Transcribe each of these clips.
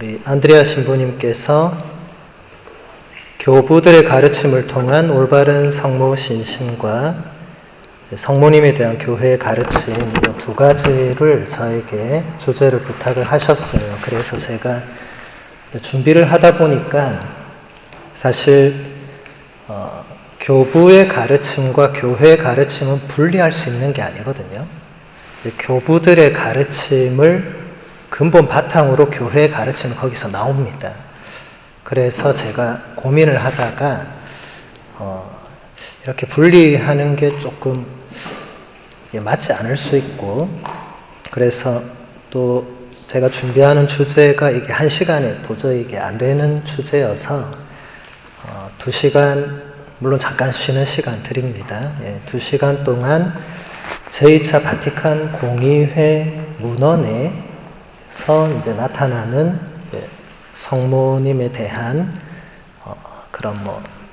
우리 안드레아 신부님께서 교부들의 가르침을 통한 올바른 성모 신심과 성모님에 대한 교회의 가르침, 이 두 가지를 저에게 주제를 부탁을 하셨어요. 그래서 제가 준비를 하다 보니까 사실 교부의 가르침과 교회의 가르침은 분리할 수 있는 게 아니거든요. 교부들의 가르침을 근본 바탕으로 교회의 가르침은 거기서 나옵니다. 그래서 제가 고민을 하다가 이렇게 분리하는 게 조금 맞지 않을 수 있고, 그래서 또 제가 준비하는 주제가 이게 1시간에 도저히 이게 안 되는 주제여서 2시간, 물론 잠깐 쉬는 시간 드립니다. 2시간 동안 제2차 바티칸 공의회 문헌에서 이제 나타나는 성모님에 대한 그런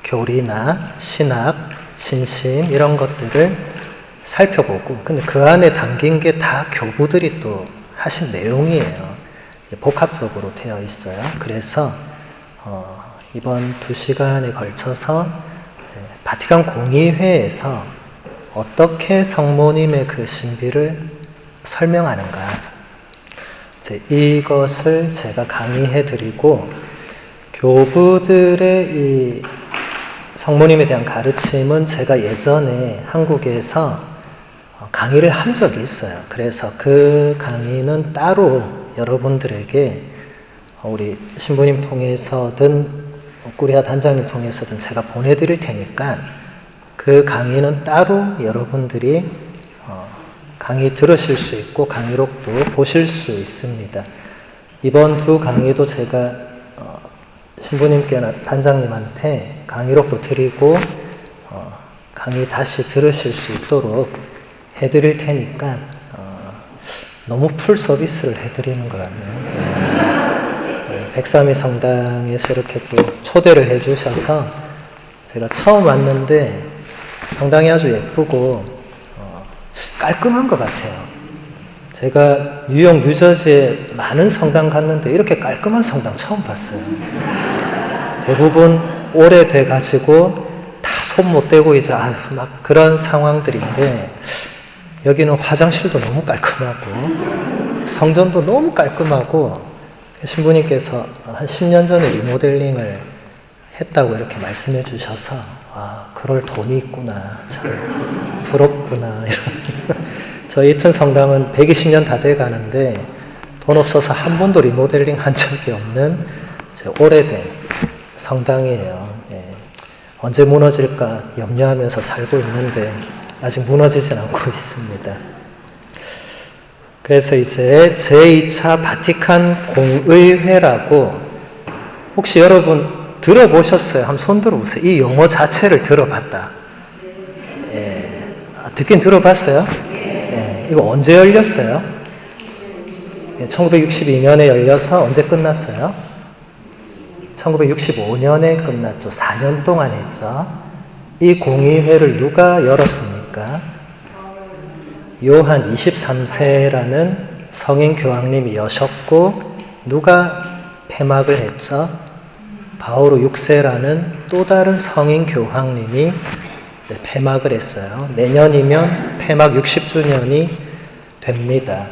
교리나 신학, 신심 이런 것들을 살펴보고, 근데 그 안에 담긴 게 다 교부들이 또 하신 내용이에요. 복합적으로 되어 있어요. 그래서 이번 2시간에 걸쳐서 바티칸 공의회에서 어떻게 성모님의 그 신비를 설명하는가, 이것을 제가 강의해 드리고, 교부들의 이 성모님에 대한 가르침은 제가 예전에 한국에서 강의를 한 적이 있어요. 그래서 그 강의는 따로 여러분들에게 우리 신부님 통해서든 꾸리아 단장님 통해서든 제가 보내드릴 테니까 그 강의는 따로 여러분들이 강의 들으실 수 있고 강의록도 보실 수 있습니다. 이번 두 강의도 제가 신부님께나 단장님한테 강의록도 드리고 강의 다시 들으실 수 있도록 해드릴 테니까 너무 풀 서비스를 해드리는 것 같네요. 백삼이 성당에서 이렇게 또 초대를 해주셔서 제가 처음 왔는데 성당이 아주 예쁘고 깔끔한 것 같아요. 제가 뉴욕, 뉴저지에 많은 성당 갔는데 이렇게 깔끔한 성당 처음 봤어요. 대부분 오래돼가지고 다 손 못 대고 이제 막 그런 상황들인데, 여기는 화장실도 너무 깔끔하고 성전도 너무 깔끔하고, 신부님께서 한 10년 전에 리모델링을 했다고 이렇게 말씀해 주셔서 그럴 돈이 있구나, 참 부럽구나. 저희 이튼 성당은 120년 다 돼 가는데 돈 없어서 한 번도 리모델링 한 적이 없는 오래된 성당이에요. 언제 무너질까 염려하면서 살고 있는데 아직 무너지진 않고 있습니다. 그래서 이제 제2차 바티칸 공의회라고, 혹시 여러분 들어보셨어요? 한번 손 들어보세요. 이 용어 자체를 들어봤다. 듣긴 들어봤어요? 이거 언제 열렸어요? 1962년에 열려서 언제 끝났어요? 1965년에 끝났죠. 4년 동안 했죠. 이 공의회를 누가 열었습니까? 요한 23세라는 성인 교황님이 여셨고, 누가 폐막을 했죠? 바오로 6세라는 또 다른 성인 교황님이 폐막을 했어요. 내년이면 폐막 60주년이 됩니다.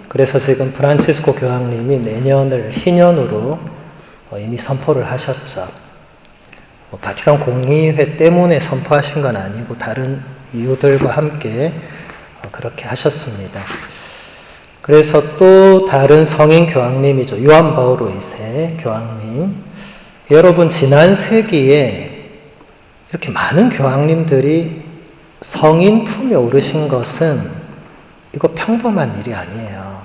그래서 지금 프란치스코 교황님이 내년을 희년으로 이미 선포를 하셨죠. 바티칸 공의회 때문에 선포하신 건 아니고 다른 이유들과 함께 그렇게 하셨습니다. 그래서 또 다른 성인 교황님이죠. 요한 바오로 2세 교황님. 여러분, 지난 세기에 이렇게 많은 교황님들이 성인 품에 오르신 것은 이거 평범한 일이 아니에요.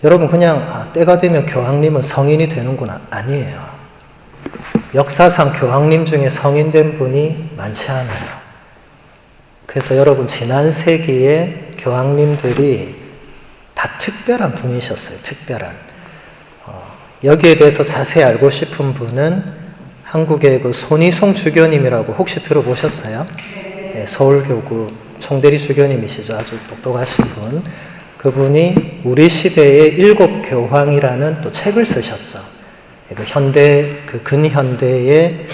여러분, 그냥 때가 되면 교황님은 성인이 되는구나, 아니에요. 역사상 교황님 중에 성인된 분이 많지 않아요. 그래서 여러분, 지난 세기에 교황님들이 다 특별한 분이셨어요. 특별한. 여기에 대해서 자세히 알고 싶은 분은 한국의 그 손희송 주교님이라고 혹시 들어보셨어요? 네, 서울교구 총대리 주교님이시죠. 아주 똑똑하신 분. 그분이 우리 시대의 일곱 교황이라는 또 책을 쓰셨죠. 그 근현대의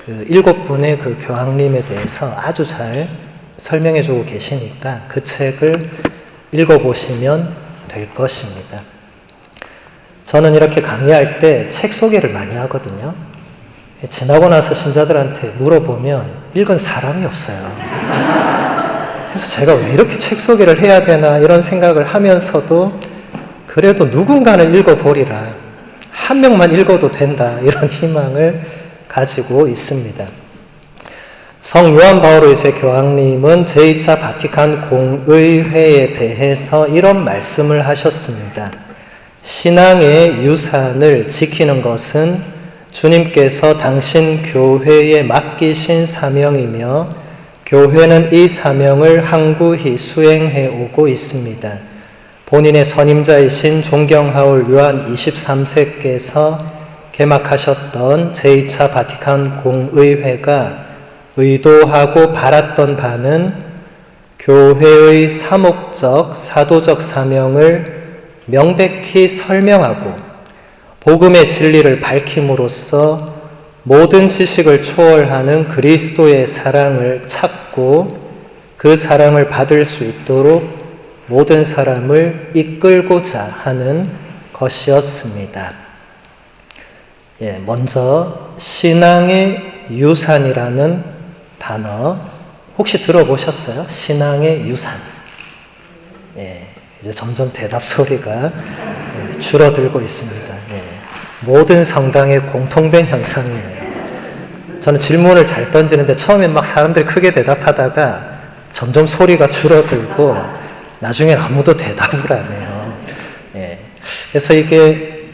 그 일곱 분의 그 교황님에 대해서 아주 잘 설명해주고 계시니까 그 책을 읽어보시면 될 것입니다. 저는 이렇게 강의할 때 책 소개를 많이 하거든요. 지나고 나서 신자들한테 물어보면 읽은 사람이 없어요. 그래서 제가 왜 이렇게 책 소개를 해야 되나 이런 생각을 하면서도 그래도 누군가는 읽어보리라. 한 명만 읽어도 된다. 이런 희망을 가지고 있습니다. 성 요한 바오로 2세 교황님은 제2차 바티칸 공의회에 대해서 이런 말씀을 하셨습니다. 신앙의 유산을 지키는 것은 주님께서 당신 교회에 맡기신 사명이며 교회는 이 사명을 항구히 수행해 오고 있습니다. 본인의 선임자이신 존경하올 요한 23세께서 개막하셨던 제2차 바티칸 공의회가 의도하고 바랐던 바는 교회의 사목적, 사도적 사명을 명백히 설명하고 복음의 진리를 밝힘으로써 모든 지식을 초월하는 그리스도의 사랑을 찾고 그 사랑을 받을 수 있도록 모든 사람을 이끌고자 하는 것이었습니다. 먼저 신앙의 유산이라는 단어 혹시 들어보셨어요? 신앙의 유산. 이제 점점 대답 소리가 줄어들고 있습니다. 모든 성당의 공통된 현상이에요. 저는 질문을 잘 던지는데 처음엔 막 사람들이 크게 대답하다가 점점 소리가 줄어들고 나중엔 아무도 대답을 안 해요. 그래서 이게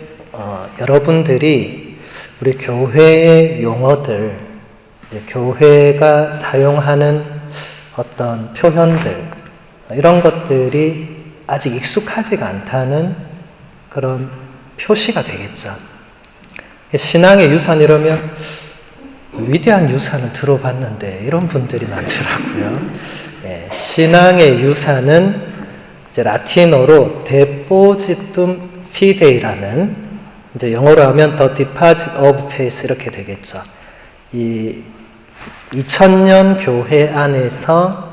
여러분들이 우리 교회의 용어들, 이제 교회가 사용하는 어떤 표현들 이런 것들이 아직 익숙하지가 않다는 그런 표시가 되겠죠. 신앙의 유산 이러면 위대한 유산을 들어봤는데 이런 분들이 많더라고요. 신앙의 유산은 이제 라틴어로 Depositum Fide이라는 이제 영어로 하면 The Deposit of Faith 이렇게 되겠죠. 이 2000년 교회 안에서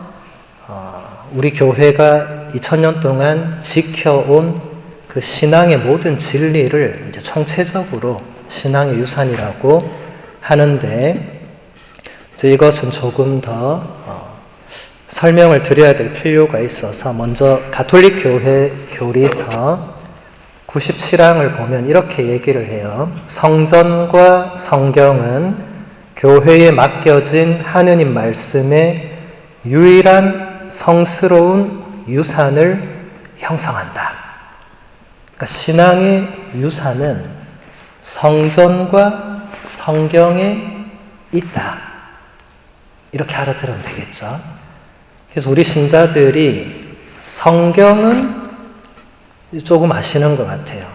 우리 교회가 2000년 동안 지켜온 그 신앙의 모든 진리를 이제 총체적으로 신앙의 유산이라고 하는데 이것은 조금 더 설명을 드려야 될 필요가 있어서 먼저 가톨릭 교회 교리서 97항을 보면 이렇게 얘기를 해요. 성전과 성경은 교회에 맡겨진 하느님 말씀의 유일한 성스러운 유산을 형성한다. 그러니까 신앙의 유산은 성전과 성경에 있다. 이렇게 알아들으면 되겠죠. 그래서 우리 신자들이 성경은 조금 아시는 것 같아요.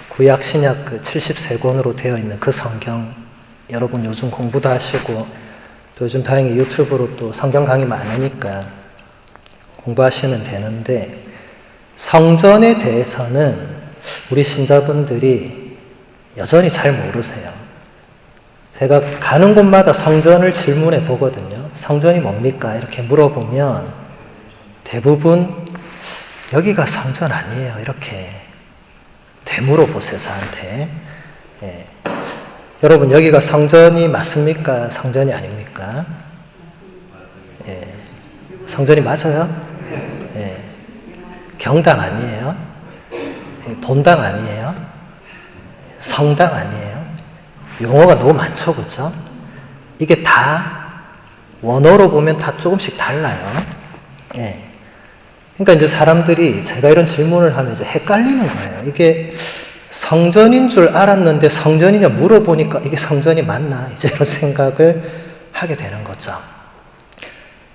구약 신약 그 73권으로 되어 있는 그 성경 여러분 요즘 공부도 하시고 또 요즘 다행히 유튜브로 또 성경 강의 많으니까 공부하시면 되는데 성전에 대해서는 우리 신자분들이 여전히 잘 모르세요. 제가 가는 곳마다 성전을 질문해 보거든요. 성전이 뭡니까? 이렇게 물어보면 대부분 여기가 성전 아니에요. 이렇게 되물어 보세요. 저한테. 여러분 여기가 성전이 맞습니까? 성전이 아닙니까? 성전이 맞아요? 경당 아니에요? 본당 아니에요? 성당 아니에요? 용어가 너무 많죠, 그렇죠? 이게 다 원어로 보면 다 조금씩 달라요. 그러니까 이제 사람들이 제가 이런 질문을 하면 이제 헷갈리는 거예요. 이게 성전인 줄 알았는데 성전이냐 물어보니까 이게 성전이 맞나? 이제 이런 생각을 하게 되는 거죠.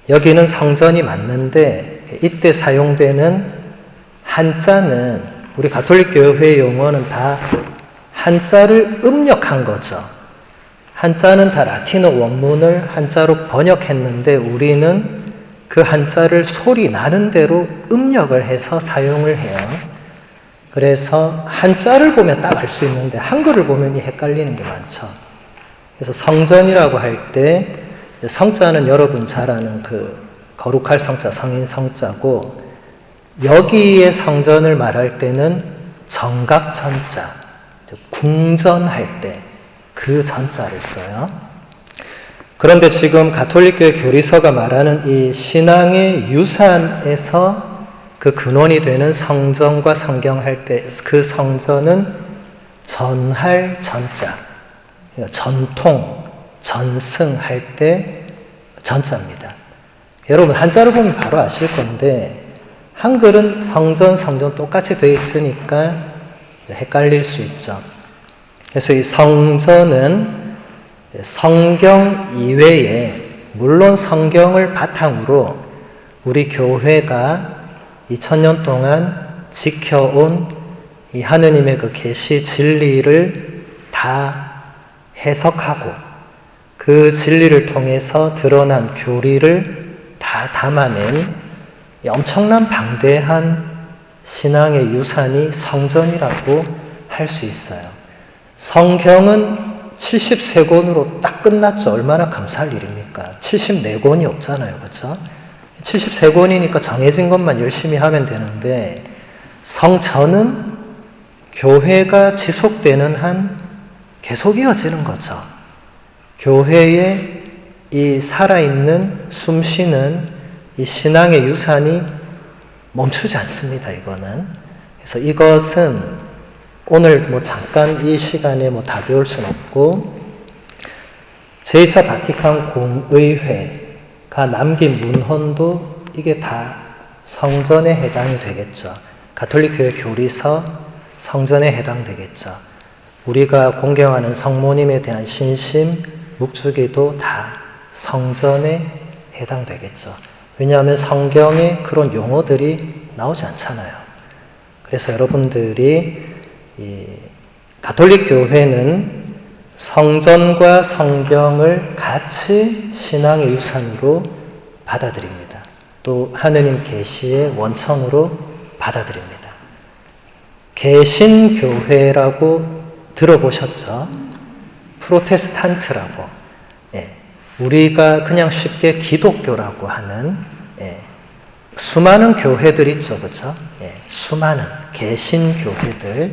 여기는 성전이 맞는데 이때 사용되는 한자는 우리 가톨릭 교회 용어는 다 한자를 음력한 거죠. 한자는 다 라틴어 원문을 한자로 번역했는데 우리는 그 한자를 소리 나는 대로 음력을 해서 사용을 해요. 그래서 한자를 보면 딱 알 수 있는데 한글을 보면 이 헷갈리는 게 많죠. 그래서 성전이라고 할 때 성자는 여러분 잘 아는 그 거룩할 성자, 성인 성자고, 여기에 성전을 말할 때는 정각전자, 궁전할 때 그 전자를 써요. 그런데 지금 가톨릭교회 교리서가 말하는 이 신앙의 유산에서 그 근원이 되는 성전과 성경할 때 그 성전은 전할 전자, 전통, 전승할 때 전자입니다. 여러분 한자를 보면 바로 아실 건데 한글은 성전, 성전 똑같이 되어 있으니까 헷갈릴 수 있죠. 그래서 이 성전은 성경 이외에, 물론 성경을 바탕으로 우리 교회가 2000년 동안 지켜온 이 하느님의 그 계시 진리를 다 해석하고 그 진리를 통해서 드러난 교리를 다 담아낸 엄청난 방대한 신앙의 유산이 성전이라고 할 수 있어요. 성경은 73권으로 딱 끝났죠. 얼마나 감사할 일입니까? 74권이 없잖아요. 그렇죠? 73권이니까 정해진 것만 열심히 하면 되는데 성전은 교회가 지속되는 한 계속 이어지는 거죠. 교회의 이 살아있는 숨쉬는 이 신앙의 유산이 멈추지 않습니다. 이거는. 그래서 이것은 오늘 잠깐 이 시간에 다 배울 수는 없고, 제2차 바티칸 공의회가 남긴 문헌도 이게 다 성전에 해당이 되겠죠. 가톨릭 교회 교리서 성전에 해당되겠죠. 우리가 공경하는 성모님에 대한 신심, 묵주기도 다 성전에 해당되겠죠. 왜냐하면 성경에 그런 용어들이 나오지 않잖아요. 그래서 여러분들이 이 가톨릭 교회는 성전과 성경을 같이 신앙의 유산으로 받아들입니다. 또 하느님 계시의 원천으로 받아들입니다. 개신교회라고 들어보셨죠? 프로테스탄트라고. 우리가 그냥 쉽게 기독교라고 하는 수많은 교회들 있죠. 그렇죠? 수많은 개신교회들.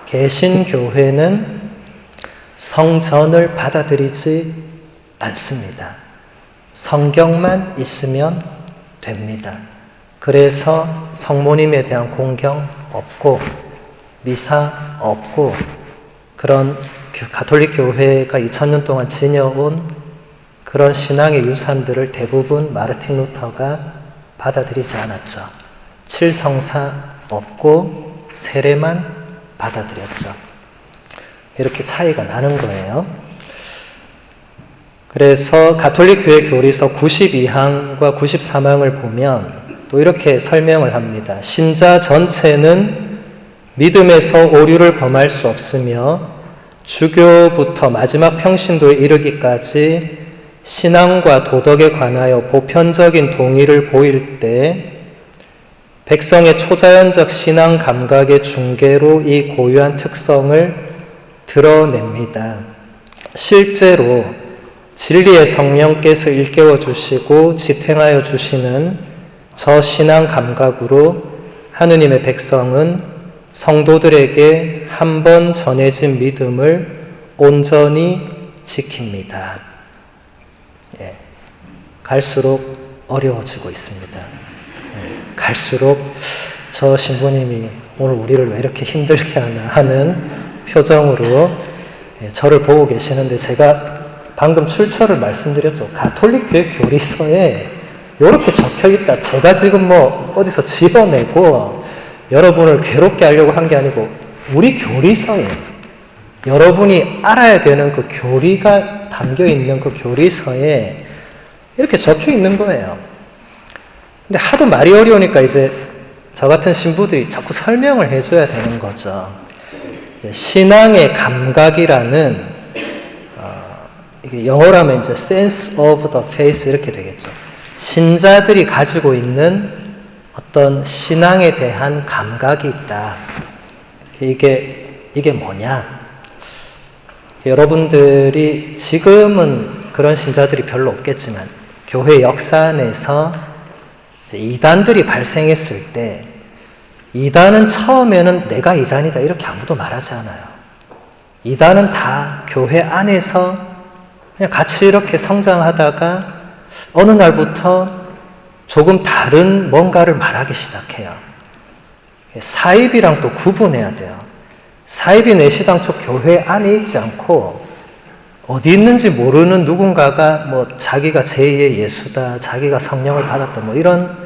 개신교회는 성전을 받아들이지 않습니다. 성경만 있으면 됩니다. 그래서 성모님에 대한 공경 없고 미사 없고, 그런 가톨릭 교회가 2000년 동안 지녀온 그런 신앙의 유산들을 대부분 마르틴 루터가 받아들이지 않았죠. 칠성사 없고 세례만 받아들였죠. 이렇게 차이가 나는 거예요. 그래서 가톨릭 교회 교리서 92항과 93항을 보면 또 이렇게 설명을 합니다. 신자 전체는 믿음에서 오류를 범할 수 없으며 주교부터 마지막 평신도에 이르기까지 신앙과 도덕에 관하여 보편적인 동의를 보일 때 백성의 초자연적 신앙 감각의 중개로 이 고유한 특성을 드러냅니다. 실제로 진리의 성령께서 일깨워 주시고 지탱하여 주시는 저 신앙 감각으로 하느님의 백성은 성도들에게 한 번 전해진 믿음을 온전히 지킵니다. 갈수록 어려워지고 있습니다. 갈수록 저 신부님이 오늘 우리를 왜 이렇게 힘들게 하나 하는 표정으로 저를 보고 계시는데, 제가 방금 출처를 말씀드렸죠. 가톨릭 교회 교리서에 이렇게 적혀있다. 제가 지금 어디서 지어내고 여러분을 괴롭게 하려고 한 게 아니고 우리 교리서에, 여러분이 알아야 되는 그 교리가 담겨있는 그 교리서에 이렇게 적혀있는 거예요. 근데 하도 말이 어려우니까 이제 저 같은 신부들이 자꾸 설명을 해줘야 되는 거죠. 신앙의 감각이라는 이게 영어로 하면 이제 sense of the faith 이렇게 되겠죠. 신자들이 가지고 있는 어떤 신앙에 대한 감각이 있다. 이게 뭐냐? 여러분들이 지금은 그런 신자들이 별로 없겠지만 교회 역사 안에서 이단들이 발생했을 때 이단은 처음에는 내가 이단이다 이렇게 아무도 말하지 않아요. 이단은 다 교회 안에서 그냥 같이 이렇게 성장하다가 어느 날부터 조금 다른 뭔가를 말하기 시작해요. 사입이랑 또 구분해야 돼요. 사입이 내시당초 교회 안에 있지 않고 어디 있는지 모르는 누군가가 뭐 자기가 제2의 예수다, 자기가 성령을 받았다 뭐 이런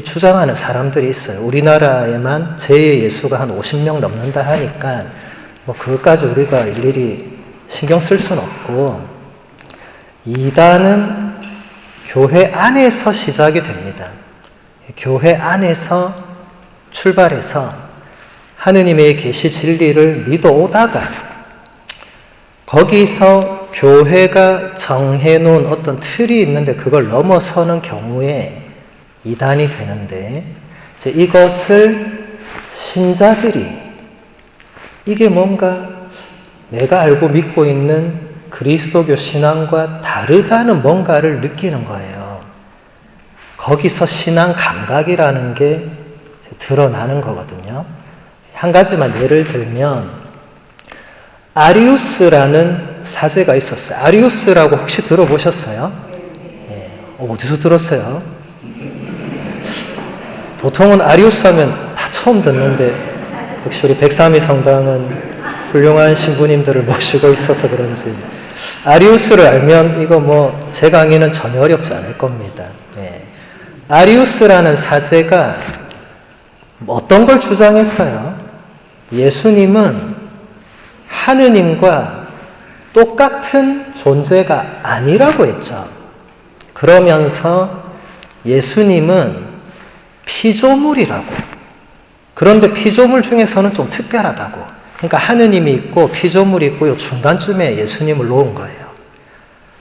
주장하는 사람들이 있어요. 우리나라에만 제2의 예수가 한 50명 넘는다 하니까 뭐 그것까지 우리가 일일이 신경 쓸 수는 없고, 이단은 교회 안에서 시작이 됩니다. 교회 안에서 출발해서 하느님의 계시 진리를 믿어오다가 거기서 교회가 정해놓은 어떤 틀이 있는데 그걸 넘어서는 경우에 이단이 되는데, 이것을 신자들이 이게 뭔가 내가 알고 믿고 있는 그리스도교 신앙과 다르다는 뭔가를 느끼는 거예요. 거기서 신앙 감각이라는 게 드러나는 거거든요. 한 가지만 예를 들면 아리우스라는 사제가 있었어요. 아리우스라고 혹시 들어보셨어요? 네. 어디서 들었어요? 보통은 아리우스 하면 다 처음 듣는데 역시 우리 백삼위 성당은 훌륭한 신부님들을 모시고 있어서 그런지 아리우스를 알면 이거 뭐 제 강의는 전혀 어렵지 않을 겁니다. 네. 아리우스라는 사제가 어떤 걸 주장했어요? 예수님은 하느님과 똑같은 존재가 아니라고 했죠. 그러면서 예수님은 피조물이라고. 그런데 피조물 중에서는 좀 특별하다고. 그러니까 하느님이 있고 피조물이 있고 요 중간쯤에 예수님을 놓은 거예요.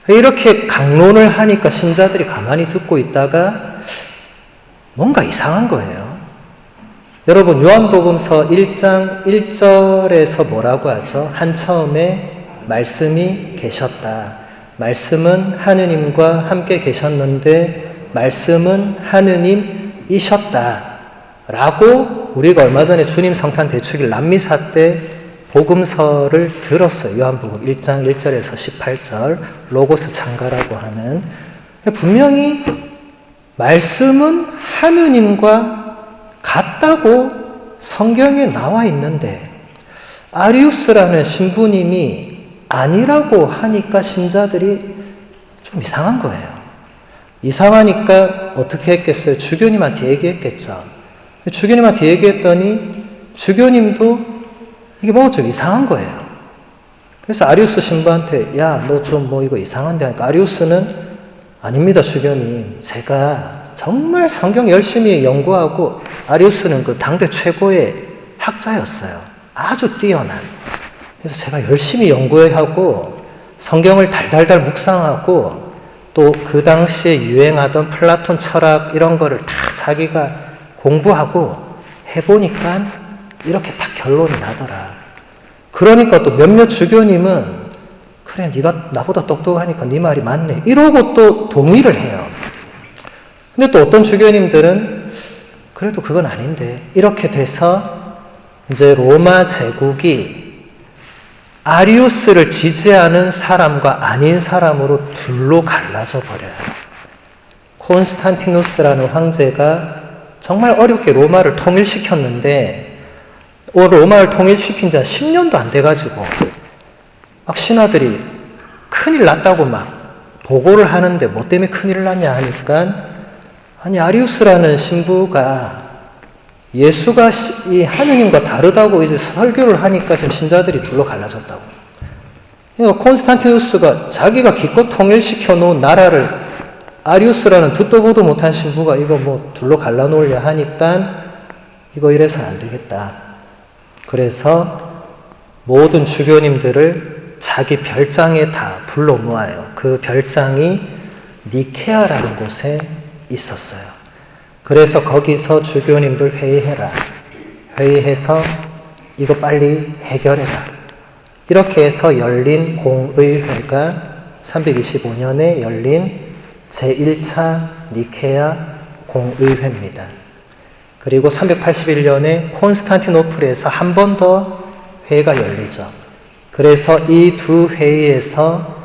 이렇게 강론을 하니까 신자들이 가만히 듣고 있다가 뭔가 이상한 거예요. 여러분 요한복음서 1장 1절에서 뭐라고 하죠? 한 처음에 말씀이 계셨다. 말씀은 하느님과 함께 계셨는데 말씀은 하느님이셨다. 라고 우리가 얼마 전에 주님 성탄 대축일 남미사 때 복음서를 들었어요. 요한복음 1장 1절에서 18절 로고스 창가라고 하는, 분명히 말씀은 하느님과 같다고 성경에 나와 있는데 아리우스라는 신부님이 아니라고 하니까 신자들이 좀 이상한 거예요. 이상하니까 어떻게 했겠어요? 주교님한테 얘기했겠죠. 주교님한테 얘기했더니 주교님도 이게 뭐가 좀 이상한 거예요. 그래서 아리우스 신부한테 야, 너 좀 뭐 이거 이상한데 하니까 아리우스는 아닙니다, 주교님. 제가 정말 성경 열심히 연구하고, 아리우스는 그 당대 최고의 학자였어요. 아주 뛰어난. 그래서 제가 열심히 연구하고 성경을 달달달 묵상하고 또 그 당시에 유행하던 플라톤 철학 이런 거를 다 자기가 공부하고 해보니까 이렇게 딱 결론이 나더라. 그러니까 또 몇몇 주교님은 그래 네가 나보다 똑똑하니까 네 말이 맞네 이러고 또 동의를 해요. 근데 또 어떤 주교님들은 그래도 그건 아닌데, 이렇게 돼서 이제 로마 제국이 아리우스를 지지하는 사람과 아닌 사람으로 둘로 갈라져 버려요. 콘스탄티누스라는 황제가 정말 어렵게 로마를 통일시켰는데 로마를 통일시킨 지 한 10년도 안 돼가지고 막 신하들이 큰일 났다고 막 보고를 하는데 뭐 때문에 큰일 났냐 하니까, 아니 아리우스라는 신부가 예수가 이 하느님과 다르다고 이제 설교를 하니까 지금 신자들이 둘로 갈라졌다고. 그러니까 콘스탄티누스가 자기가 기껏 통일시켜 놓은 나라를 아리우스라는 듣도 보도 못한 신부가 이거 뭐 둘로 갈라놓으려 하니까 이거 이래서는 안 되겠다. 그래서 모든 주교님들을 자기 별장에 다 불러 모아요. 그 별장이 니케아라는 곳에 있었어요. 그래서 거기서 주교님들 회의해라. 회의해서 이거 빨리 해결해라. 이렇게 해서 열린 공의회가 325년에 열린 제1차 니케아 공의회입니다. 그리고 381년에 콘스탄티노플에서 한 번 더 회의가 열리죠. 그래서 이 두 회의에서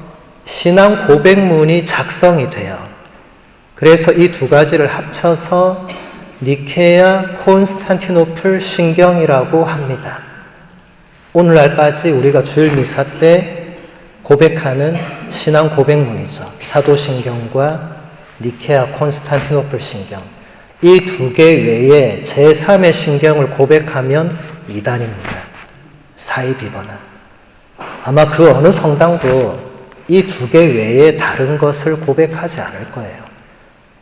신앙 고백문이 작성이 돼요. 그래서 이 두 가지를 합쳐서 니케아 콘스탄티노플 신경이라고 합니다. 오늘날까지 우리가 주일 미사 때 고백하는 신앙 고백문이죠. 사도신경과 니케아 콘스탄티노플 신경. 이 두 개 외에 제3의 신경을 고백하면 이단입니다. 사입이거나. 아마 그 어느 성당도 이 두 개 외에 다른 것을 고백하지 않을 거예요.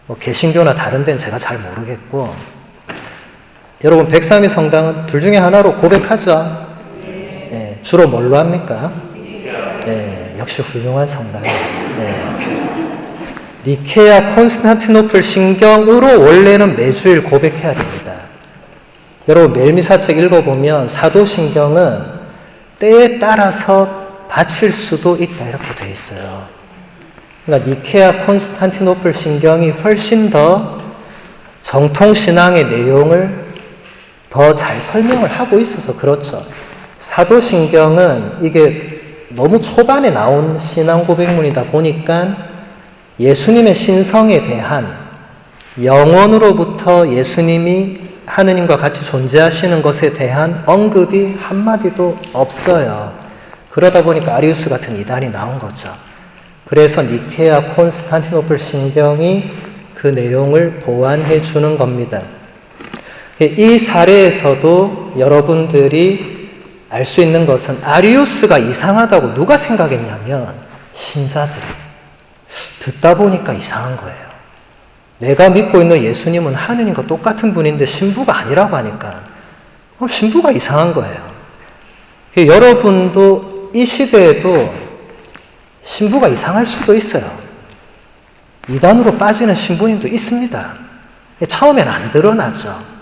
뭐 개신교나 다른 데는 제가 잘 모르겠고, 여러분 백삼위 성당은 둘 중에 하나로 고백하죠. 예, 주로 뭘로 합니까? 예, 역시 훌륭한 성당이에요. 예. 니케아 콘스탄티노플 신경으로 원래는 매주일 고백해야 됩니다. 여러분 매일 미사책 읽어보면 사도신경은 때에 따라서 바칠 수도 있다 이렇게 돼 있어요. 그러니까 니케아 콘스탄티노플 신경이 훨씬 더 정통신앙의 내용을 더 잘 설명을 하고 있어서 그렇죠. 사도신경은 이게 너무 초반에 나온 신앙 고백문이다 보니까 예수님의 신성에 대한 영원으로부터 예수님이 하느님과 같이 존재하시는 것에 대한 언급이 한마디도 없어요. 그러다 보니까 아리우스 같은 이단이 나온 거죠. 그래서 니케아 콘스탄티노플 신경이 그 내용을 보완해 주는 겁니다. 이 사례에서도 여러분들이 알 수 있는 것은 아리우스가 이상하다고 누가 생각했냐면 신자들이. 듣다 보니까 이상한 거예요. 내가 믿고 있는 예수님은 하느님과 똑같은 분인데 신부가 아니라고 하니까 신부가 이상한 거예요. 여러분도 이 시대에도 신부가 이상할 수도 있어요. 이단으로 빠지는 신부님도 있습니다. 처음엔 안 드러나죠.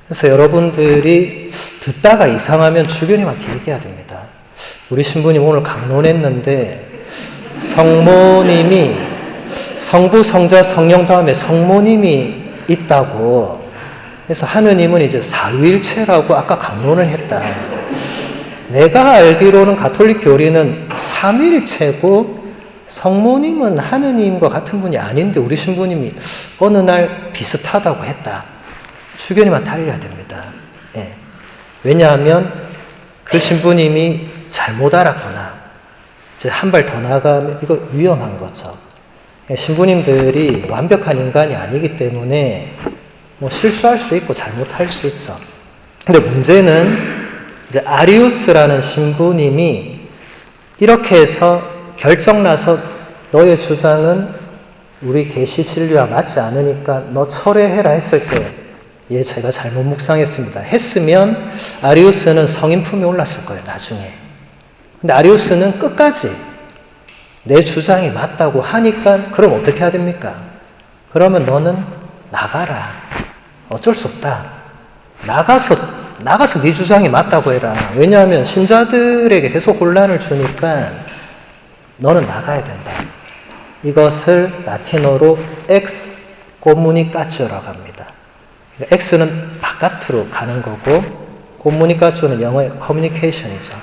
그래서 여러분들이 듣다가 이상하면 주변님한테 얘기해야 됩니다. 우리 신부님 오늘 강론했는데 성모님이 성부, 성자, 성령 다음에 성모님이 있다고 해서 하느님은 이제 사위일체라고 아까 강론을 했다. 내가 알기로는 가톨릭 교리는 삼위일체고 성모님은 하느님과 같은 분이 아닌데 우리 신부님이 어느 날 비슷하다고 했다. 주교님한테 알려야 됩니다. 예. 왜냐하면 그 신부님이 잘못 알았거나 이제 한 발 더 나가면 이거 위험한 거죠. 신부님들이 완벽한 인간이 아니기 때문에 뭐 실수할 수 있고 잘못할 수 있죠. 근데 문제는 이제 아리우스라는 신부님이 이렇게 해서 결정나서 너의 주장은 우리 계시 진리와 맞지 않으니까 너 철회해라 했을 때 예, 제가 잘못 묵상했습니다. 했으면 아리우스는 성인품에 올랐을 거예요, 나중에. 근데 아리우스는 끝까지 내 주장이 맞다고 하니까 그럼 어떻게 해야 됩니까? 그러면 너는 나가라. 어쩔 수 없다. 나가서 네 주장이 맞다고 해라. 왜냐하면 신자들에게 계속 혼란을 주니까 너는 나가야 된다. 이것을 라틴어로 ex communicatio라고 합니다. X는 바깥으로 가는 거고 communicatio는 영어의 communication이죠.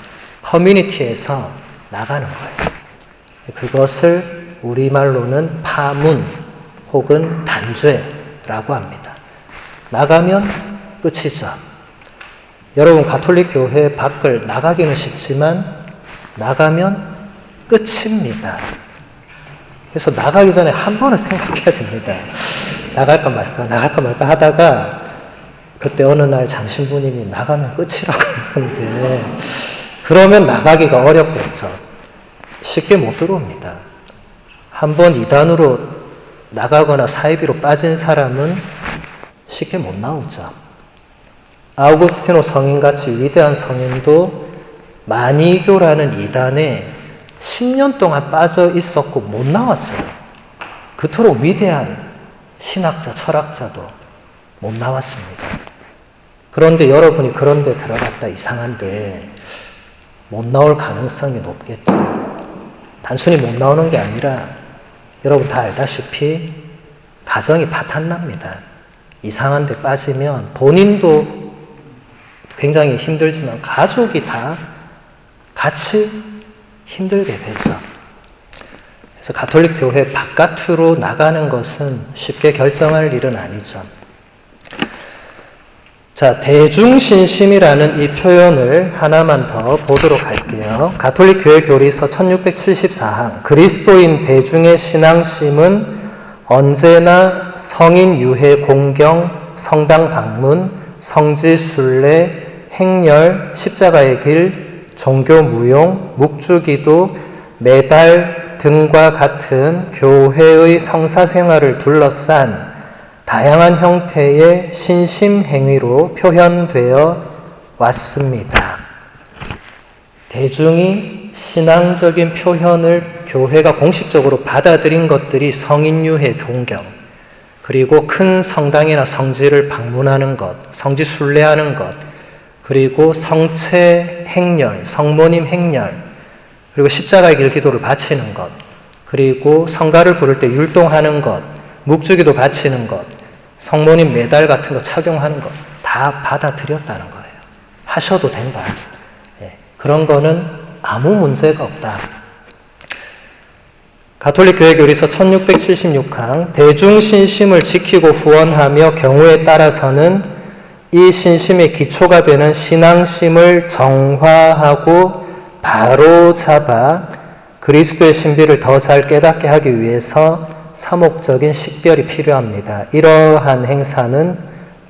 커뮤니티에서 나가는 거예요. 그것을 우리말로는 파문 혹은 단죄라고 합니다. 나가면 끝이죠. 여러분 가톨릭 교회 밖을 나가기는 쉽지만 나가면 끝입니다. 그래서 나가기 전에 한 번은 생각해야 됩니다. 나갈까 말까 하다가 그때 어느 날 장신부님이 나가면 끝이라고 했는데 그러면 나가기가 어렵겠죠. 쉽게 못 들어옵니다. 한번 이단으로 나가거나 사이비로 빠진 사람은 쉽게 못 나오죠. 아우구스티노 성인같이 위대한 성인도 마니교라는 이단에 10년 동안 빠져 있었고 못 나왔어요. 그토록 위대한 신학자, 철학자도 못 나왔습니다. 그런데 여러분이 그런 데 들어갔다 이상한데 못 나올 가능성이 높겠죠. 단순히 못 나오는 게 아니라 여러분 다 알다시피 가정이 파탄납니다. 이상한 데 빠지면 본인도 굉장히 힘들지만 가족이 다 같이 힘들게 되죠. 그래서 가톨릭 교회 바깥으로 나가는 것은 쉽게 결정할 일은 아니죠. 자, 대중신심이라는 이 표현을 하나만 더 보도록 할게요. 가톨릭 교회 교리서 1674항 그리스도인 대중의 신앙심은 언제나 성인 유해 공경, 성당 방문, 성지 순례, 행렬, 십자가의 길, 종교 무용, 묵주기도, 매달 등과 같은 교회의 성사생활을 둘러싼 다양한 형태의 신심 행위로 표현되어 왔습니다. 대중이 신앙적인 표현을 교회가 공식적으로 받아들인 것들이 성인유해 공경, 그리고 큰 성당이나 성지를 방문하는 것, 성지 순례하는 것, 그리고 성체 행렬, 성모님 행렬, 그리고 십자가의 길 기도를 바치는 것, 그리고 성가를 부를 때 율동하는 것, 묵주기도 바치는 것, 성모님 메달 같은 거 착용하는 것 다 받아들였다는 거예요. 하셔도 된다. 그런 거는 아무 문제가 없다. 가톨릭 교회 교리서 1676항 대중신심을 지키고 후원하며 경우에 따라서는 이 신심의 기초가 되는 신앙심을 정화하고 바로잡아 그리스도의 신비를 더 잘 깨닫게 하기 위해서 사목적인 식별이 필요합니다. 이러한 행사는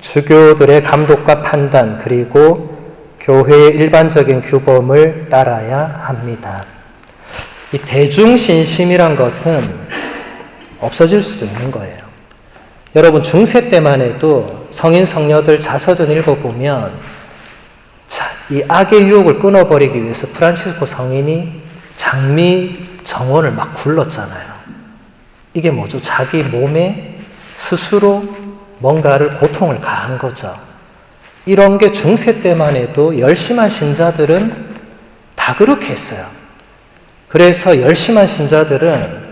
주교들의 감독과 판단 그리고 교회의 일반적인 규범을 따라야 합니다. 이 대중신심이란 것은 없어질 수도 있는 거예요. 여러분 중세 때만 해도 성인 성녀들 자서전 읽어보면 이 악의 유혹을 끊어버리기 위해서 프란치스코 성인이 장미 정원을 막 굴렀잖아요. 이게 뭐죠? 자기 몸에 스스로 뭔가를 고통을 가한 거죠. 이런 게 중세 때만 해도 열심한 신자들은 다 그렇게 했어요. 그래서 열심한 신자들은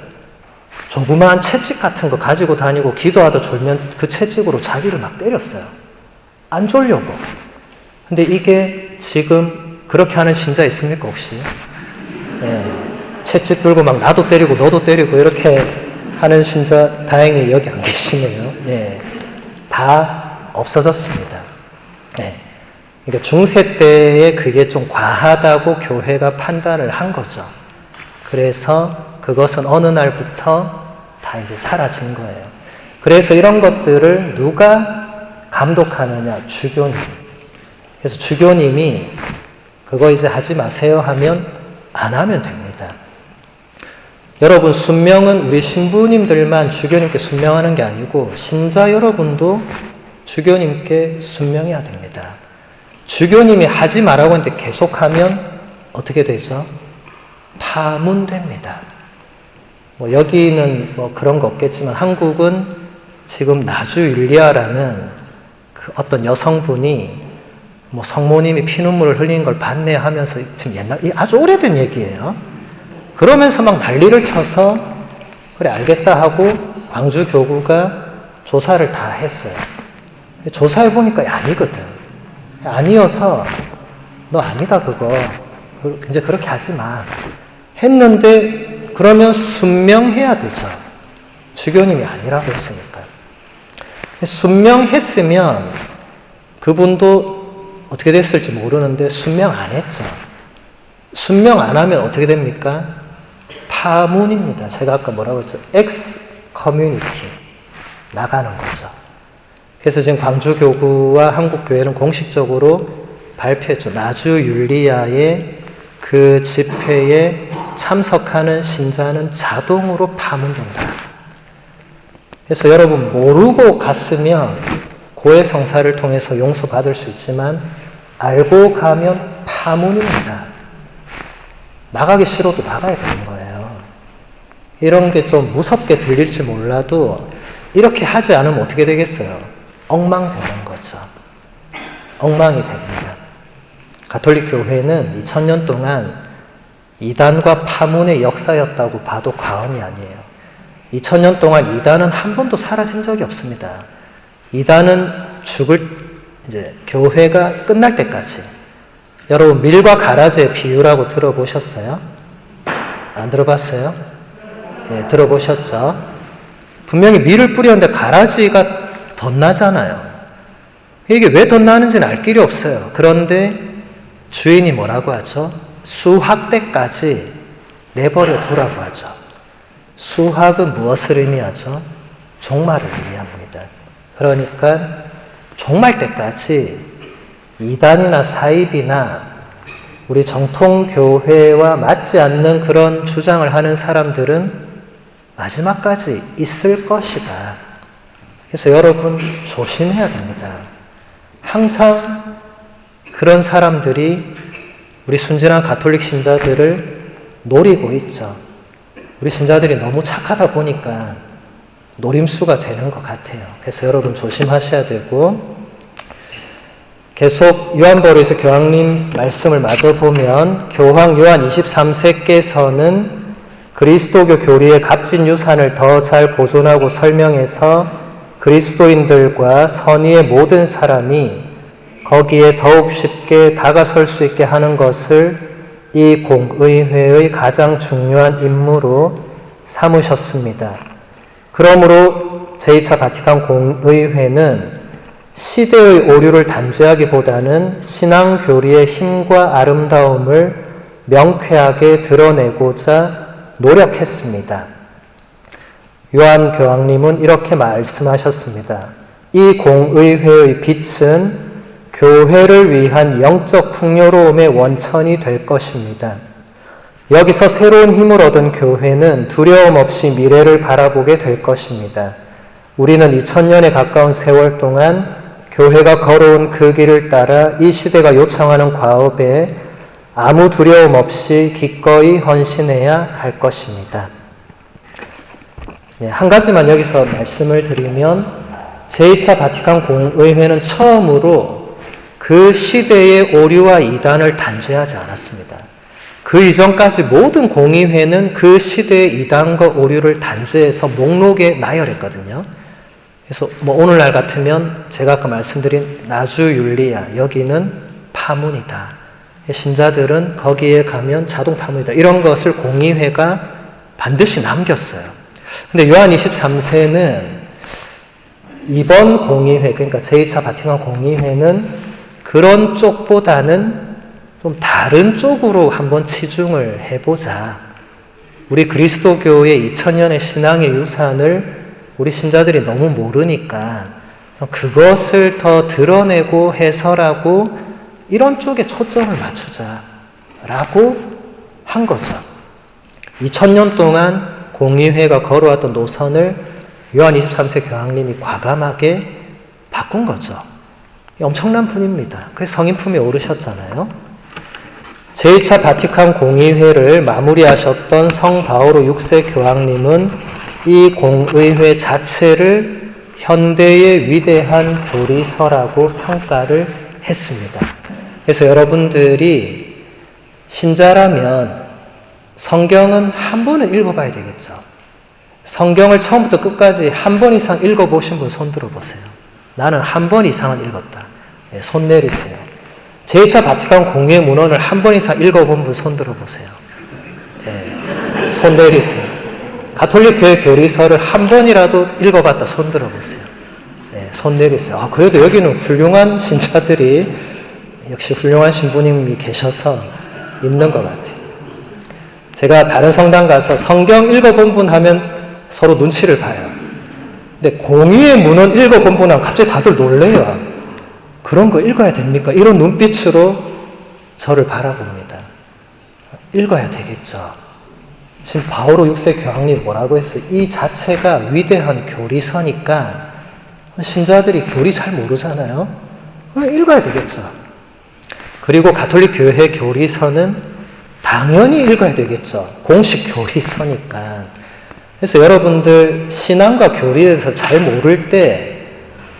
조그마한 채찍 같은 거 가지고 다니고 기도하다 졸면 그 채찍으로 자기를 막 때렸어요. 안 졸려고. 근데 이게 지금 그렇게 하는 신자 있습니까 혹시? 채찍 들고 막 나도 때리고 너도 때리고 이렇게 하는 신자 다행히 여기 안 계시네요. 다 없어졌습니다. 그러니까 중세 때에 그게 좀 과하다고 교회가 판단을 한 거죠. 그래서 그것은 어느 날부터 다 이제 사라진 거예요. 그래서 이런 것들을 누가 감독하느냐? 주교님. 그래서 주교님이 그거 이제 하지 마세요 하면 안 하면 됩니다. 여러분 순명은 우리 신부님들만 주교님께 순명하는 게 아니고 신자 여러분도 주교님께 순명해야 됩니다. 주교님이 하지 말라고 하는데 계속하면 어떻게 되죠? 파문됩니다. 여기는 그런 거 없겠지만 한국은 지금 나주율리아라는 그 어떤 여성분이 성모님이 피눈물을 흘리는 걸 봤네 하면서 지금 아주 오래된 얘기예요. 그러면서 막 난리를 쳐서 그래 알겠다 하고 광주 교구가 조사를 다 했어요. 조사해 보니까 아니거든. 아니어서 너 아니다 그거. 이제 그렇게 하지 마. 했는데 그러면 순명해야 되죠. 주교님이 아니라고 했으니까. 순명했으면 그분도 어떻게 됐을지 모르는데 순명 안 했죠. 순명 안 하면 어떻게 됩니까? 파문입니다. 제가 아까 뭐라고 했죠? 엑스 커뮤니티 나가는 거죠. 그래서 지금 광주교구와 한국교회는 공식적으로 발표했죠. 나주율리아의 그 집회에 참석하는 신자는 자동으로 파문된다. 그래서 여러분 모르고 갔으면 고해 성사를 통해서 용서받을 수 있지만 알고 가면 파문입니다. 나가기 싫어도 나가야 되는 거예요. 이런 게 좀 무섭게 들릴지 몰라도 이렇게 하지 않으면 어떻게 되겠어요? 엉망되는 거죠. 엉망이 됩니다. 가톨릭 교회는 2000년 동안 이단과 파문의 역사였다고 봐도 과언이 아니에요. 2000년 동안 이단은 한 번도 사라진 적이 없습니다. 이단은 교회가 끝날 때까지. 여러분, 밀과 가라지의 비유라고 들어보셨어요? 안 들어봤어요? 네, 들어보셨죠? 분명히 밀을 뿌렸는데 가라지가 덧나잖아요. 이게 왜 덧나는지는 알 길이 없어요. 그런데 주인이 뭐라고 하죠? 수확 때까지 내버려 두라고 하죠. 수확은 무엇을 의미하죠? 종말을 의미합니다. 그러니까 종말 때까지 이단이나 사입이나 우리 정통교회와 맞지 않는 그런 주장을 하는 사람들은 마지막까지 있을 것이다. 그래서 여러분 조심해야 됩니다. 항상 그런 사람들이 우리 순진한 가톨릭 신자들을 노리고 있죠. 우리 신자들이 너무 착하다 보니까 노림수가 되는 것 같아요. 그래서 여러분 조심하셔야 되고, 계속 요한복음에서 교황님 말씀을 마저 보면 교황 요한 23세께서는 그리스도교 교리의 값진 유산을 더 잘 보존하고 설명해서 그리스도인들과 선의의 모든 사람이 거기에 더욱 쉽게 다가설 수 있게 하는 것을 이 공의회의 가장 중요한 임무로 삼으셨습니다. 그러므로 제2차 바티칸 공의회는 시대의 오류를 단죄하기보다는 신앙 교리의 힘과 아름다움을 명쾌하게 드러내고자 노력했습니다. 요한 교황님은 이렇게 말씀하셨습니다. 이 공의회의 빛은 교회를 위한 영적 풍요로움의 원천이 될 것입니다. 여기서 새로운 힘을 얻은 교회는 두려움 없이 미래를 바라보게 될 것입니다. 우리는 2000년에 가까운 세월 동안 교회가 걸어온 그 길을 따라 이 시대가 요청하는 과업에 아무 두려움 없이 기꺼이 헌신해야 할 것입니다. 한 가지만 여기서 말씀을 드리면 제2차 바티칸 공의회는 처음으로 그 시대의 오류와 이단을 단죄하지 않았습니다. 그 이전까지 모든 공의회는 그 시대의 이단과 오류를 단죄해서 목록에 나열했거든요. 그래서 오늘날 같으면 제가 아까 말씀드린 나주윤리야, 여기는 파문이다. 신자들은 거기에 가면 자동 파문이다. 이런 것을 공의회가 반드시 남겼어요. 근데 요한 23세는 이번 공의회, 그러니까 제2차 바티칸 공의회는 그런 쪽보다는 좀 다른 쪽으로 한번 치중을 해보자. 우리 그리스도교의 2000년의 신앙의 유산을 우리 신자들이 너무 모르니까 그것을 더 드러내고 해설하고 이런 쪽에 초점을 맞추자라고 한 거죠. 2000년 동안 공의회가 걸어왔던 노선을 요한 23세 교황님이 과감하게 바꾼 거죠. 엄청난 분입니다. 그래서 성인품에 오르셨잖아요. 제2차 바티칸 공의회를 마무리하셨던 성 바오로 6세 교황님은 이 공의회 자체를 현대의 위대한 교리서라고 평가를 했습니다. 그래서 여러분들이 신자라면 성경은 한 번은 읽어봐야 되겠죠. 성경을 처음부터 끝까지 한 번 이상 읽어보신 분 손 들어보세요. 나는 한 번 이상은 읽었다. 네, 손 내리세요. 제2차 바티칸 공의회 문헌을 한 번 이상 읽어본 분 손 들어보세요. 네, 손 내리세요. 가톨릭 교회 교리서를 한 번이라도 읽어봤다 손 들어보세요. 네, 손 내리세요. 그래도 여기는 훌륭한 신자들이 역시 훌륭한 신부님이 계셔서 있는 것 같아요. 제가 다른 성당 가서 성경 읽어본 분 하면 서로 눈치를 봐요. 근데 공의회 문헌 읽어본 분 하면 갑자기 다들 놀래요. 그런 거 읽어야 됩니까? 이런 눈빛으로 저를 바라봅니다. 읽어야 되겠죠. 지금 바오로 6세 교황님이 뭐라고 했어요? 이 자체가 위대한 교리서니까 신자들이 교리 잘 모르잖아요. 읽어야 되겠죠. 그리고 가톨릭 교회 교리서는 당연히 읽어야 되겠죠. 공식 교리서니까. 그래서 여러분들 신앙과 교리에 대해서 잘 모를 때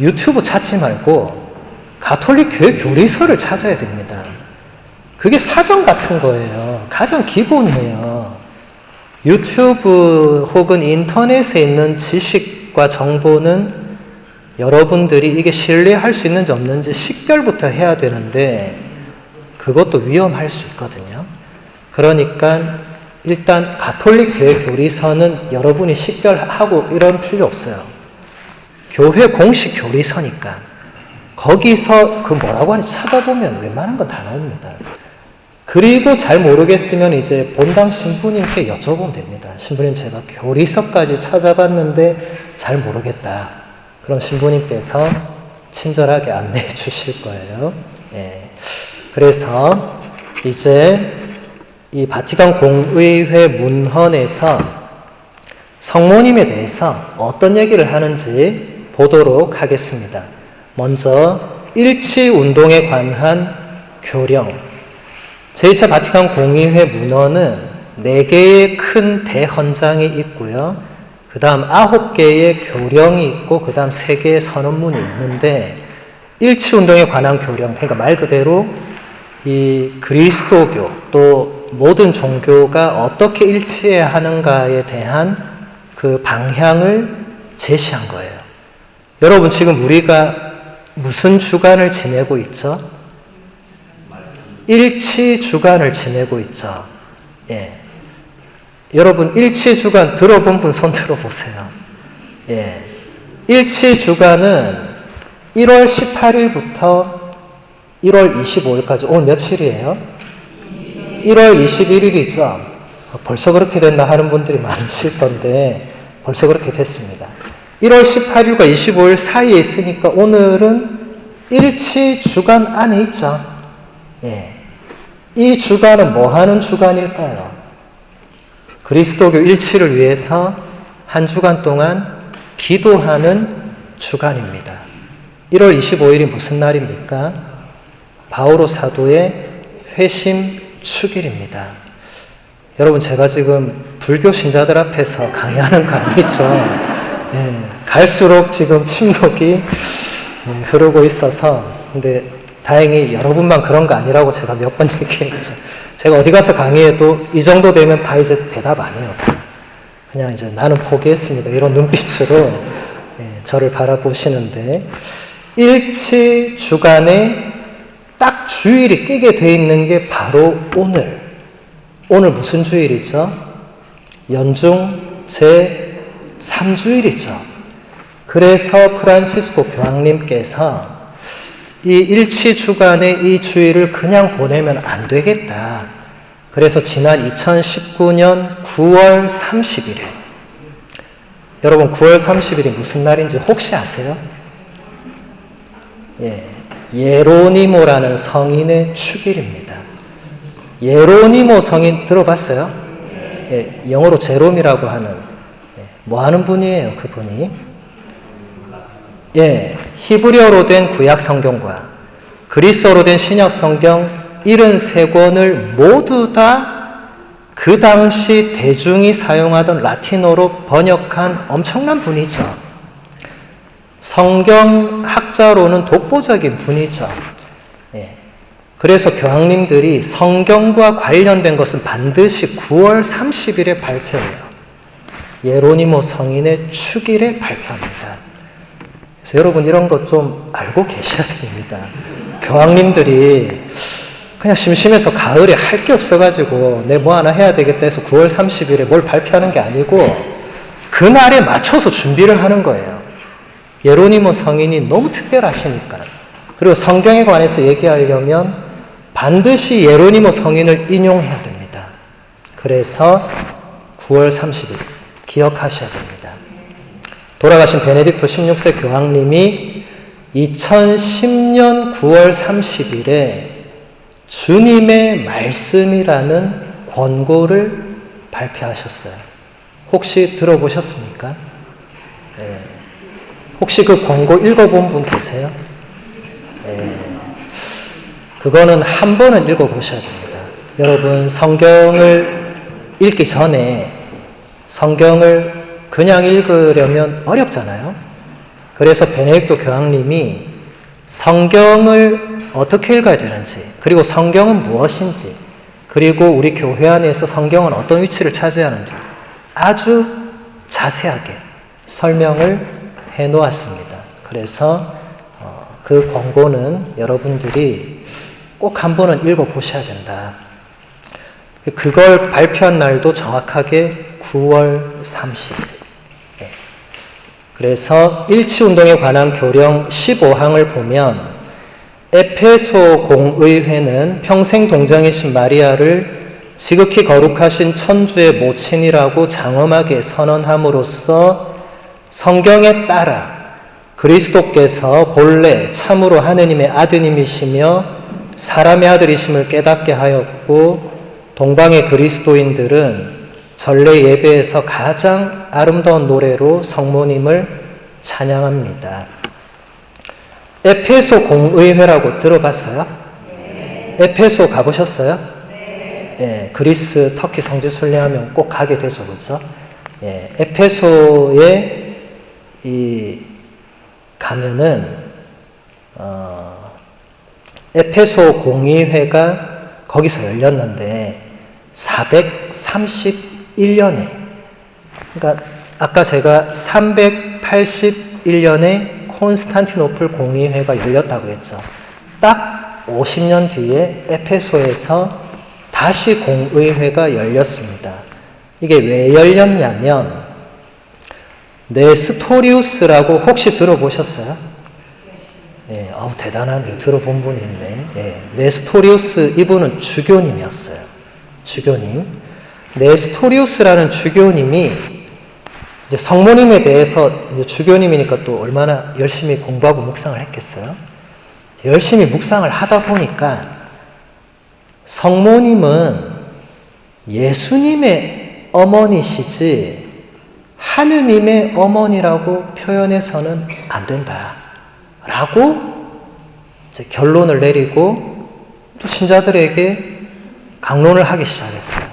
유튜브 찾지 말고 가톨릭 교회 교리서를 찾아야 됩니다. 그게 사전 같은 거예요. 가장 기본이에요. 유튜브 혹은 인터넷에 있는 지식과 정보는 여러분들이 이게 신뢰할 수 있는지 없는지 식별부터 해야 되는데 그것도 위험할 수 있거든요. 그러니까 일단 가톨릭 교회 교리서는 여러분이 식별하고 이런 필요 없어요. 교회 공식 교리서니까 거기서 그 뭐라고 하는지 찾아보면 웬만한 건 다 나옵니다. 그리고 잘 모르겠으면 이제 본당 신부님께 여쭤보면 됩니다. 신부님 제가 교리서까지 찾아봤는데 잘 모르겠다. 그럼 신부님께서 친절하게 안내해 주실 거예요. 예. 그래서 이제 이 바티칸 공의회 문헌에서 성모님에 대해서 어떤 얘기를 하는지 보도록 하겠습니다. 먼저 일치운동에 관한 교령. 제2차 바티칸 공의회 문헌은 4개의 큰 대헌장이 있고요. 그 다음 9개의 교령이 있고 그 다음 3개의 선언문이 있는데 일치운동에 관한 교령, 그러니까 말 그대로 이 그리스도교 또 모든 종교가 어떻게 일치해야 하는가에 대한 그 방향을 제시한 거예요. 여러분 지금 우리가 무슨 주간을 지내고 있죠? 일치주간을 지내고 있죠. 예. 여러분 일치주간 들어본 분 손 들어보세요. 예. 일치주간은 1월 18일부터 1월 25일까지 오늘 며칠이에요? 1월 21일이죠. 벌써 그렇게 됐나 하는 분들이 많으실 건데 벌써 그렇게 됐습니다. 1월 18일과 25일 사이에 있으니까 오늘은 일치주간 안에 있죠. 예. 이 주간은 뭐 하는 주간일까요? 그리스도교 일치를 위해서 한 주간 동안 기도하는 주간입니다. 1월 25일이 무슨 날입니까? 바오로 사도의 회심 축일입니다. 여러분 제가 지금 불교 신자들 앞에서 강의하는 거 아니죠? 예, 갈수록 지금 침묵이 흐르고 있어서 근데 다행히 여러분만 그런 거 아니라고 제가 몇 번 얘기했죠. 제가 어디 가서 강의해도 이 정도 되면 다 이제 대답 안 해요. 그냥 이제 나는 포기했습니다. 이런 눈빛으로 저를 바라보시는데 일치 주간에 딱 주일이 끼게 돼 있는 게 바로 오늘. 오늘 무슨 주일이죠? 연중 제3주일이죠. 그래서 프란치스코 교황님께서 이 일치주간의 이 주일을 그냥 보내면 안 되겠다. 그래서 지난 2019년 9월 30일에 여러분 9월 30일이 무슨 날인지 혹시 아세요? 예, 예로니모라는 성인의 축일입니다. 예로니모 성인 들어봤어요? 예, 영어로 제롬이라고 하는 뭐 하는 분이에요 그분이? 예, 히브리어로 된 구약 성경과 그리스어로 된 신약 성경 73권을 모두 다 그 당시 대중이 사용하던 라틴어로 번역한 엄청난 분이죠. 성경학자로는 독보적인 분이죠. 예. 그래서 교황님들이 성경과 관련된 것은 반드시 9월 30일에 발표해요. 예로니모 성인의 축일에 발표합니다. 그래서 여러분 이런 것 좀 알고 계셔야 됩니다. 교황님들이 그냥 심심해서 가을에 할 게 없어가지고 내 뭐 하나 해야 되겠다 해서 9월 30일에 뭘 발표하는 게 아니고 그날에 맞춰서 준비를 하는 거예요. 예로니모 성인이 너무 특별하시니까. 그리고 성경에 관해서 얘기하려면 반드시 예로니모 성인을 인용해야 됩니다. 그래서 9월 30일 기억하셔야 됩니다. 돌아가신 베네딕토 16세 교황님이 2010년 9월 30일에 주님의 말씀이라는 권고를 발표하셨어요. 혹시 들어보셨습니까? 네. 혹시 그 권고 읽어본 분 계세요? 네. 그거는 한 번은 읽어보셔야 됩니다. 여러분 성경을 읽기 전에 성경을 그냥 읽으려면 어렵잖아요. 그래서 베네딕토 교황님이 성경을 어떻게 읽어야 되는지, 그리고 성경은 무엇인지, 그리고 우리 교회 안에서 성경은 어떤 위치를 차지하는지 아주 자세하게 설명을 해 놓았습니다. 그래서 그 권고는 여러분들이 꼭 한 번은 읽어보셔야 된다. 그걸 발표한 날도 정확하게 9월 30일. 그래서 일치운동에 관한 교령 15항을 보면 에페소 공의회는 평생 동정이신 마리아를 지극히 거룩하신 천주의 모친이라고 장엄하게 선언함으로써 성경에 따라 그리스도께서 본래 참으로 하느님의 아드님이시며 사람의 아들이심을 깨닫게 하였고, 동방의 그리스도인들은 전례 예배에서 가장 아름다운 노래로 성모님을 찬양합니다. 에페소 공의회라고 들어봤어요? 네. 에페소 가보셨어요? 네. 예, 그리스, 터키 성지 순례하면 꼭 가게 되죠, 그렇죠? 예, 에페소에 가면은 에페소 공의회가 거기서 열렸는데 431년에, 그러니까 아까 제가 381년에 콘스탄티노플 공의회가 열렸다고 했죠. 딱 50년 뒤에 에페소에서 다시 공의회가 열렸습니다. 이게 왜 열렸냐면 네스토리우스라고 혹시 들어보셨어요? 예, 대단하네요. 들어본 분이 있네. 예, 네스토리우스 이분은 주교님이었어요. 주교님. 네스토리우스라는 주교님이 이제 성모님에 대해서 이제 주교님이니까 또 얼마나 열심히 공부하고 묵상을 했겠어요? 열심히 묵상을 하다 보니까 성모님은 예수님의 어머니시지 하느님의 어머니라고 표현해서는 안 된다 라고 이제 결론을 내리고 또 신자들에게 강론을 하기 시작했어요.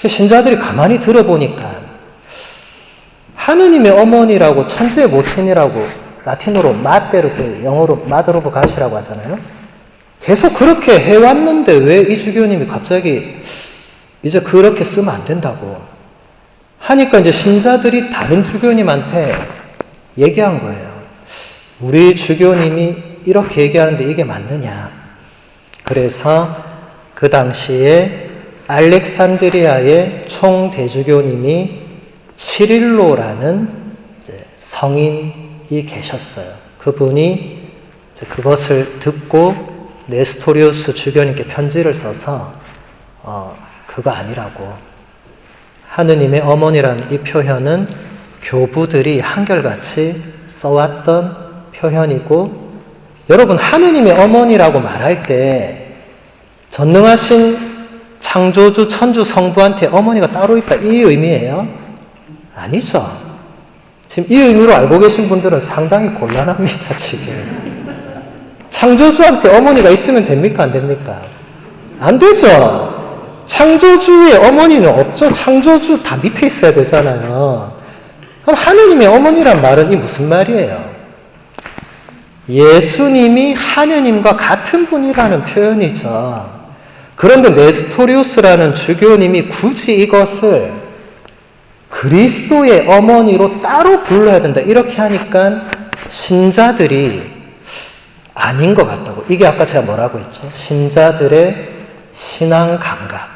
신자들이 가만히 들어보니까 하느님의 어머니라고 천주의 모친이라고 라틴어로 마테르, 영어로 마드로브 가시라고 하잖아요. 계속 그렇게 해왔는데 왜 이 주교님이 갑자기 이제 그렇게 쓰면 안 된다고 하니까 이제 신자들이 다른 주교님한테 얘기한 거예요. 우리 주교님이 이렇게 얘기하는데 이게 맞느냐. 그래서 그 당시에 알렉산드리아의 총대주교님이 치릴로라는 성인이 계셨어요. 그분이 그것을 듣고 네스토리우스 주교님께 편지를 써서 그거 아니라고, 하느님의 어머니라는 이 표현은 교부들이 한결같이 써왔던 표현이고, 여러분 하느님의 어머니라고 말할 때 전능하신 창조주 천주 성부한테 어머니가 따로 있다 이 의미예요? 아니죠. 지금 이 의미로 알고 계신 분들은 상당히 곤란합니다. 지금 창조주한테 어머니가 있으면 됩니까? 안 됩니까? 안 되죠. 창조주의 어머니는 없죠. 창조주 다 밑에 있어야 되잖아요. 그럼 하느님의 어머니란 말은 이 무슨 말이에요? 예수님이 하느님과 같은 분이라는 표현이죠. 그런데 네스토리우스라는 주교님이 굳이 이것을 그리스도의 어머니로 따로 불러야 된다 이렇게 하니까 신자들이 아닌 것 같다고. 이게 아까 제가 뭐라고 했죠? 신자들의 신앙 감각,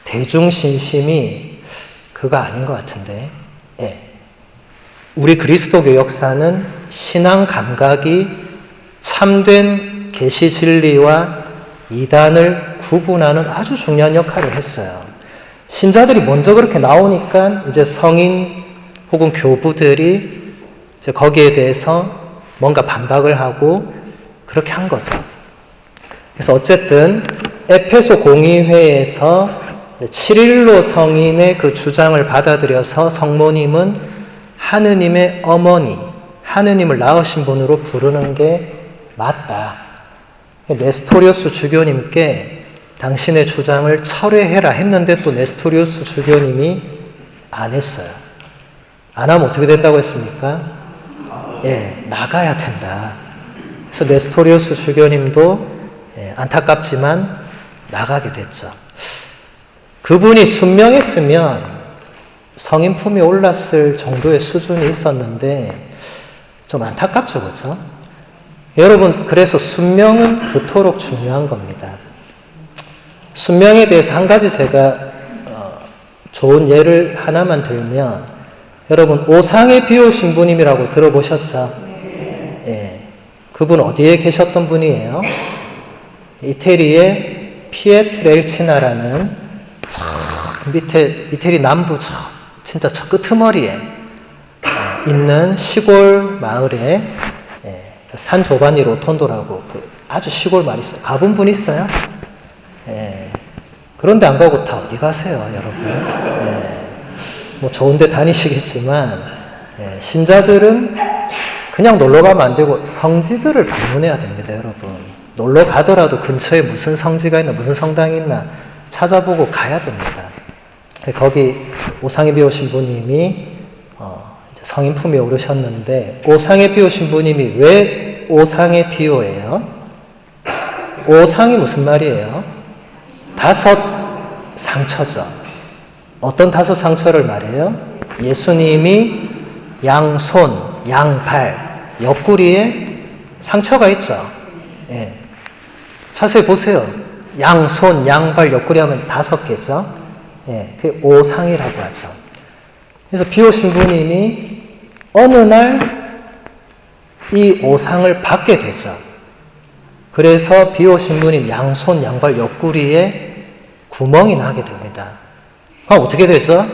대중신심이 그거 아닌 것 같은데. 예. 우리 그리스도교 역사는 신앙 감각이 참된 계시 진리와 이단을 구분하는 아주 중요한 역할을 했어요. 신자들이 먼저 그렇게 나오니까 이제 성인 혹은 교부들이 이제 거기에 대해서 뭔가 반박을 하고 그렇게 한 거죠. 그래서 어쨌든 에페소 공의회에서 치릴로 성인의 그 주장을 받아들여서 성모님은 하느님의 어머니, 하느님을 낳으신 분으로 부르는 게 맞다. 네스토리우스 주교님께 당신의 주장을 철회해라 했는데 또 네스토리우스 주교님이 안 했어요. 안 하면 어떻게 된다고 했습니까? 예, 나가야 된다. 그래서 네스토리우스 주교님도 안타깝지만 나가게 됐죠. 그분이 순명했으면 성인품이 올랐을 정도의 수준이 있었는데 좀 안타깝죠, 그렇죠? 여러분, 그래서 순명은 그토록 중요한 겁니다. 순명에 대해서 한 가지 제가 좋은 예를 하나만 들면, 여러분 오상의 비오 신부님이라고 들어보셨죠? 예, 그분 어디에 계셨던 분이에요? 이태리의 피에트렐치나라는 저 밑에 이태리 남부 진짜 저 끄트머리에 있는 시골 마을에 산 조바니 로톤도라고 아주 시골 마을 있어요. 가본 분 있어요? 그런데 안 가고 다 어디 가세요, 여러분? 뭐 좋은데 다니시겠지만 신자들은 그냥 놀러 가면 안 되고 성지들을 방문해야 됩니다, 여러분. 놀러 가더라도 근처에 무슨 성지가 있나, 무슨 성당이 있나 찾아보고 가야 됩니다. 거기 오상의 비오 신부님이 성인품에 오르셨는데, 오상의 비오 신부님이 왜 오상의 비오예요? 오상이 무슨 말이에요? 5 상처죠. 어떤 5 상처를 말해요? 예수님이 양손, 양발, 옆구리에 상처가 있죠. 예. 자세히 보세요. 양손, 양발, 옆구리 하면 5개죠. 예. 그게 오상이라고 하죠. 그래서 비오 신부님이 어느 날 이 오상을 받게 되죠. 그래서 비오 신부님 양손, 양발, 옆구리에 구멍이 나게 됩니다. 어떻게 되죠?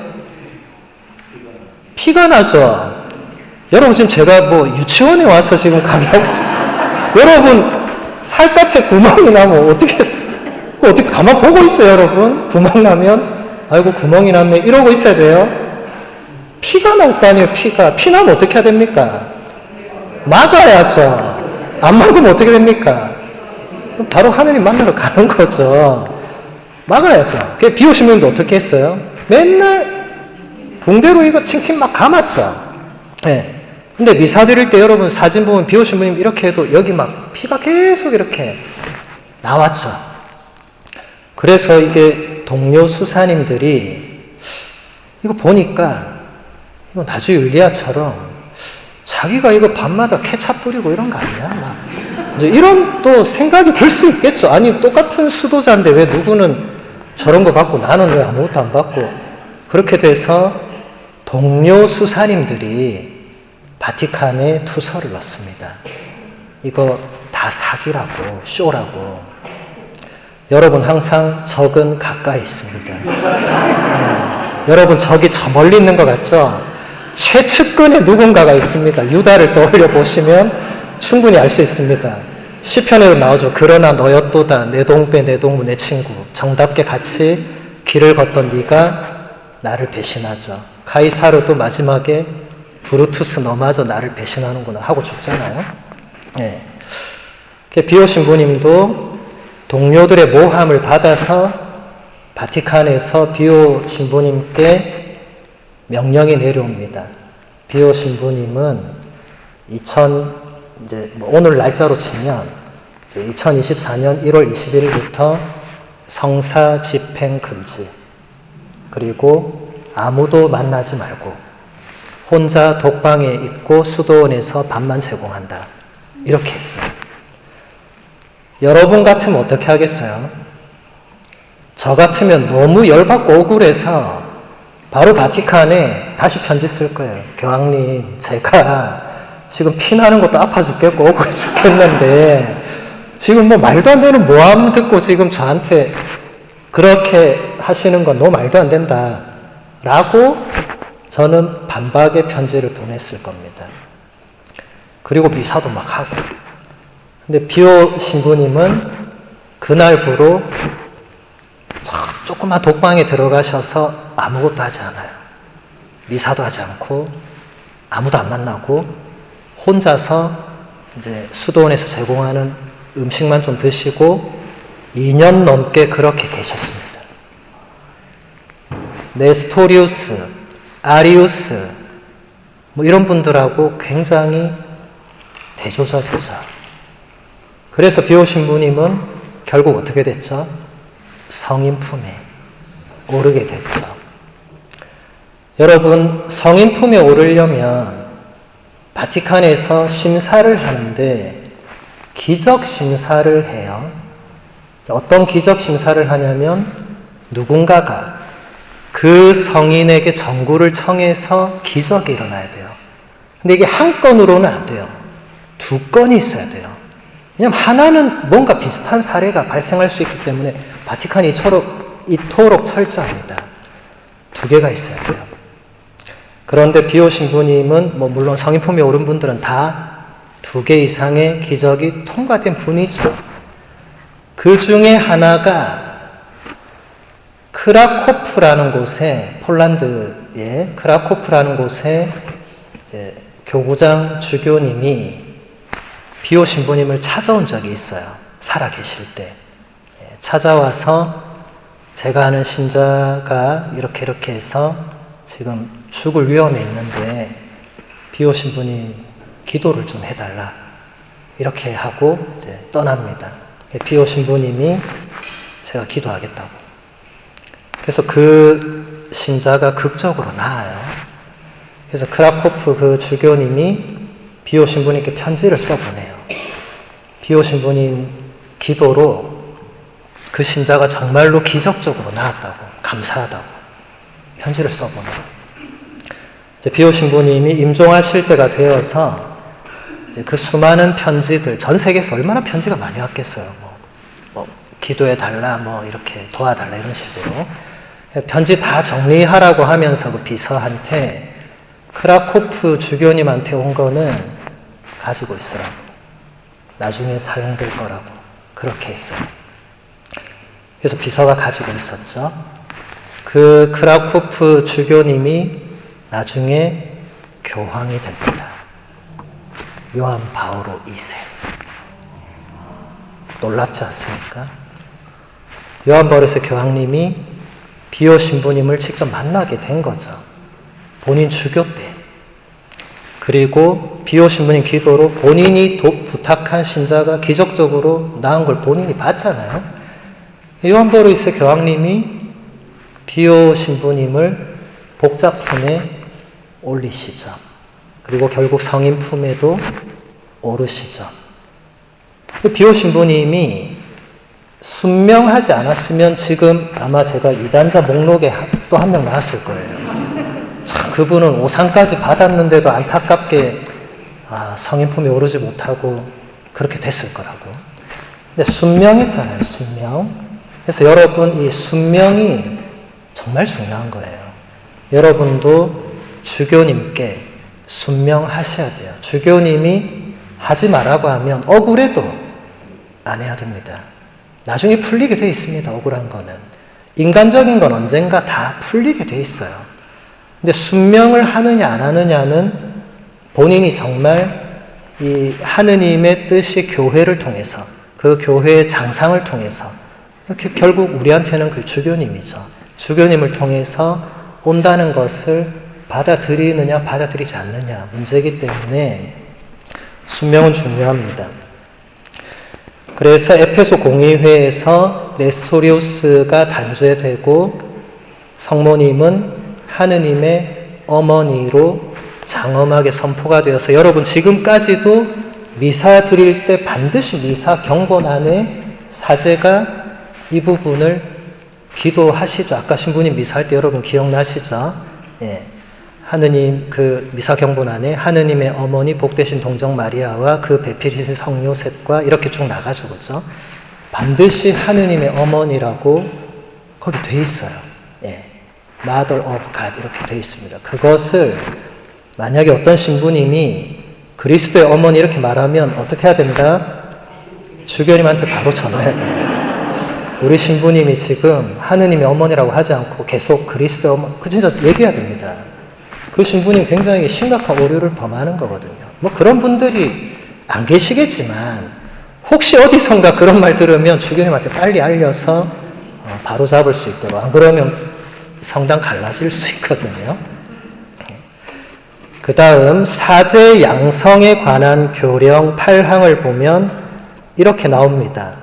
피가 나죠. 여러분 지금 제가 뭐 유치원에 와서 지금 강의하고 있습니다. 여러분 살갗에 구멍이 나면 어떻게 가만 보고 있어요, 여러분? 구멍 나면 아이고 구멍이 났네 이러고 있어야 돼요. 피가 날 거 아니에요. 피 나면 어떻게 해야 됩니까? 막아야죠. 안 막으면 어떻게 됩니까? 바로 하느님 만나러 가는 거죠. 막아야죠. 그 비오신 분도 어떻게 했어요? 맨날 붕대로 이거 칭칭 막 감았죠. 네. 근데 미사 드릴 때 여러분 사진 보면 비오신 분님 이렇게 해도 여기 막 피가 계속 이렇게 나왔죠. 그래서 이게 동료 수사님들이 이거 보니까 이거 나주 율리아처럼 자기가 이거 밤마다 케찹 뿌리고 이런 거 아니야? 막 이런 또 생각이 들 수 있겠죠. 아니 똑같은 수도자인데 왜 누구는 저런 거 받고 나는 왜 아무것도 안 받고. 그렇게 돼서 동료 수사님들이 바티칸에 투서를 넣습니다. 이거 다 사기라고, 쇼라고. 여러분 항상 적은 가까이 있습니다. 여러분 적이 저 멀리 있는 것 같죠? 최측근에 누군가가 있습니다. 유다를 떠올려 보시면 충분히 알 수 있습니다. 시편에도 나오죠. 그러나 너였도다 내 동배 내 동무 내 친구 정답게 같이 길을 걷던 네가 나를 배신하죠. 가이사르도 마지막에 브루투스 너마저 나를 배신하는구나 하고 죽잖아요. 네. 비오 신부님도 동료들의 모함을 받아서 바티칸에서 비오 신부님께 명령이 내려옵니다. 비오 신부님은 오늘 날짜로 치면 2024년 1월 21일부터 성사 집행 금지, 그리고 아무도 만나지 말고 혼자 독방에 있고 수도원에서 밥만 제공한다. 이렇게 했어요. 여러분 같으면 어떻게 하겠어요? 저 같으면 너무 열받고 억울해서 바로 바티칸에 다시 편지 쓸 거예요. 교황님, 제가 지금 피나는 것도 아파 죽겠고 억울해 죽겠는데 지금 뭐 말도 안 되는 모함 듣고 지금 저한테 그렇게 하시는 건 너무 말도 안 된다 라고 저는 반박의 편지를 보냈을 겁니다. 그리고 미사도 막 하고. 근데 비오 신부님은 그날부로 조그만 독방에 들어가셔서 아무것도 하지 않아요. 미사도 하지 않고 아무도 안 만나고 혼자서 이제 수도원에서 제공하는 음식만 좀 드시고 2년 넘게 그렇게 계셨습니다. 네스토리우스, 아리우스, 뭐 이런 분들하고 굉장히 대조적이죠. 그래서 비오신부님은 결국 어떻게 됐죠? 성인 품에 오르게 됐죠. 여러분, 성인 품에 오르려면 바티칸에서 심사를 하는데 기적 심사를 해요. 어떤 기적 심사를 하냐면 누군가가 그 성인에게 정구를 청해서 기적이 일어나야 돼요. 근데 이게 한 건으로는 안 돼요. 두 건이 있어야 돼요. 왜냐하면 하나는 뭔가 비슷한 사례가 발생할 수 있기 때문에 바티칸이 이토록 철저합니다. 두 개가 있어야 돼요. 그런데 비오신부님은 물론 성인품에 오른 분들은 다 두 개 이상의 기적이 통과된 분이죠. 그 중에 하나가 크라코프라는 곳에, 폴란드의 크라코프라는 곳에 교구장 주교님이 비오신부님을 찾아온 적이 있어요. 살아계실 때. 찾아와서 제가 아는 신자가 이렇게 해서 지금 죽을 위험에 있는데 비오신부님 기도를 좀 해달라. 이렇게 하고 이제 떠납니다. 비오신부님이 제가 기도하겠다고. 그래서 그 신자가 극적으로 나아요. 그래서 크라코프 그 주교님이 비오신부님께 편지를 써보내요. 비오신부님 기도로 그 신자가 정말로 기적적으로 나았다고, 감사하다고 편지를 써보내요. 비오신부님이 임종하실 때가 되어서 그 수많은 편지들, 전 세계에서 얼마나 편지가 많이 왔겠어요. 기도해달라, 이렇게 도와달라 이런 식으로 편지 다 정리하라고 하면서 그 비서한테 크라코프 주교님한테 온 거는 가지고 있으라고, 나중에 사용될 거라고 그렇게 했어요. 그래서 비서가 가지고 있었죠. 그 크라코프 주교님이 나중에 교황이 됩니다. 요한 바오로 2세. 놀랍지 않습니까? 요한 바오로 2세 교황님이 비오 신부님을 직접 만나게 된 거죠. 본인 주교 때. 그리고 비오 신부님 기도로 본인이 부탁한 신자가 기적적으로 나은 걸 본인이 봤잖아요. 요한 바오로 2세 교황님이 비오 신부님을 복자품에 올리시죠. 그리고 결국 성인 품에도 오르시죠. 비오 신부님이 순명하지 않았으면 지금 아마 제가 이단자 목록에 또 한 명 나왔을 거예요. 참, 그분은 오상까지 받았는데도 안타깝게 성인 품에 오르지 못하고 그렇게 됐을 거라고. 근데 순명했잖아요, 순명. 그래서 여러분, 이 순명이 정말 중요한 거예요. 여러분도 주교님께 순명하셔야 돼요. 주교님이 하지 말라고 하면 억울해도 안 해야 됩니다. 나중에 풀리게 돼 있습니다. 억울한 거는. 인간적인 건 언젠가 다 풀리게 돼 있어요. 근데 순명을 하느냐 안 하느냐는 본인이 정말 이 하느님의 뜻이 교회를 통해서, 그 교회의 장상을 통해서, 결국 우리한테는 그 주교님이죠. 주교님을 통해서 온다는 것을 받아들이느냐 받아들이지 않느냐 문제이기 때문에 순명은 중요합니다. 그래서 에페소 공의회에서 네스토리우스가 단죄되고 성모님은 하느님의 어머니로 장엄하게 선포가 되어서 여러분 지금까지도 미사 드릴 때 반드시 미사 경건안에 사제가 이 부분을 기도하시죠. 아까 신부님 미사할 때 여러분 기억나시죠? 예. 하느님 그 미사 경건안에 하느님의 어머니 복되신 동정 마리아와 그 배필이신 성 요셉과 이렇게 쭉 나가죠, 그렇죠? 반드시 하느님의 어머니라고 거기 돼 있어요. 예. Mother of God 이렇게 돼 있습니다. 그것을 만약에 어떤 신부님이 그리스도의 어머니 이렇게 말하면 어떻게 해야 된다? 주교님한테 바로 전화해야 됩니다. 우리 신부님이 지금 하느님의 어머니라고 하지 않고 계속 그리스도의 어머니, 그 진짜 얘기해야 됩니다. 그 신부님 굉장히 심각한 오류를 범하는 거거든요. 그런 분들이 안 계시겠지만 혹시 어디선가 그런 말 들으면 주교님한테 빨리 알려서 바로 잡을 수 있도록, 안 그러면 성당 갈라질 수 있거든요. 그 다음 사제 양성에 관한 교령 8항을 보면 이렇게 나옵니다.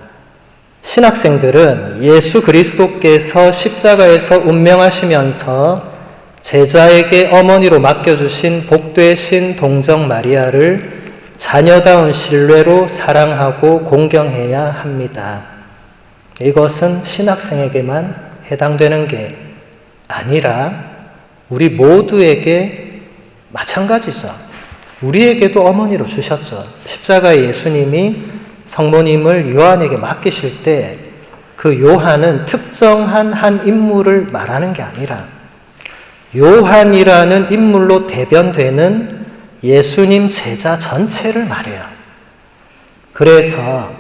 신학생들은 예수 그리스도께서 십자가에서 운명하시면서 제자에게 어머니로 맡겨주신 복되신 동정 마리아를 자녀다운 신뢰로 사랑하고 공경해야 합니다. 이것은 신학생에게만 해당되는 게 아니라 우리 모두에게 마찬가지죠. 우리에게도 어머니로 주셨죠. 십자가의 예수님이 성모님을 요한에게 맡기실 때 그 요한은 특정한 한 인물을 말하는 게 아니라 요한이라는 인물로 대변되는 예수님 제자 전체를 말해요. 그래서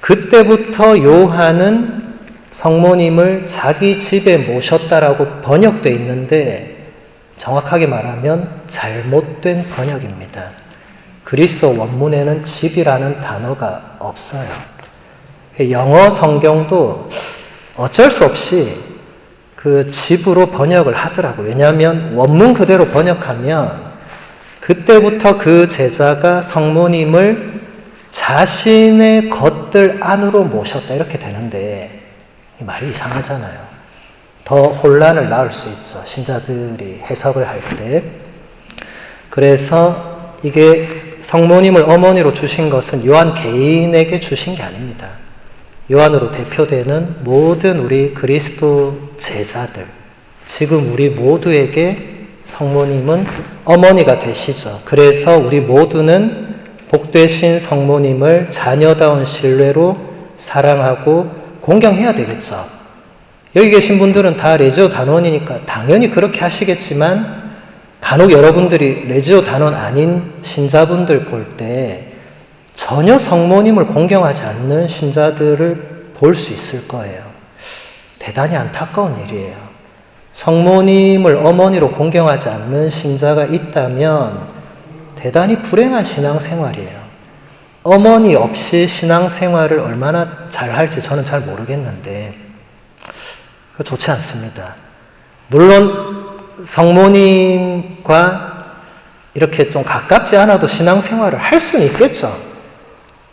그때부터 요한은 성모님을 자기 집에 모셨다라고 번역되어 있는데 정확하게 말하면 잘못된 번역입니다. 그리스 원문에는 집이라는 단어가 없어요. 영어 성경도 어쩔 수 없이 그 집으로 번역을 하더라고요. 왜냐하면 원문 그대로 번역하면 그때부터 그 제자가 성모님을 자신의 것들 안으로 모셨다 이렇게 되는데 이 말이 이상하잖아요. 더 혼란을 낳을 수 있죠. 신자들이 해석을 할 때. 그래서 이게 성모님을 어머니로 주신 것은 요한 개인에게 주신 게 아닙니다. 요한으로 대표되는 모든 우리 그리스도 제자들, 지금 우리 모두에게 성모님은 어머니가 되시죠. 그래서 우리 모두는 복되신 성모님을 자녀다운 신뢰로 사랑하고 공경해야 되겠죠. 여기 계신 분들은 다 레지오 단원이니까 당연히 그렇게 하시겠지만 간혹 여러분들이 레지오 단원 아닌 신자분들 볼 때 전혀 성모님을 공경하지 않는 신자들을 볼 수 있을 거예요. 대단히 안타까운 일이에요. 성모님을 어머니로 공경하지 않는 신자가 있다면 대단히 불행한 신앙생활이에요. 어머니 없이 신앙생활을 얼마나 잘할지 저는 잘 모르겠는데 좋지 않습니다. 물론 성모님과 이렇게 좀 가깝지 않아도 신앙생활을 할 수는 있겠죠.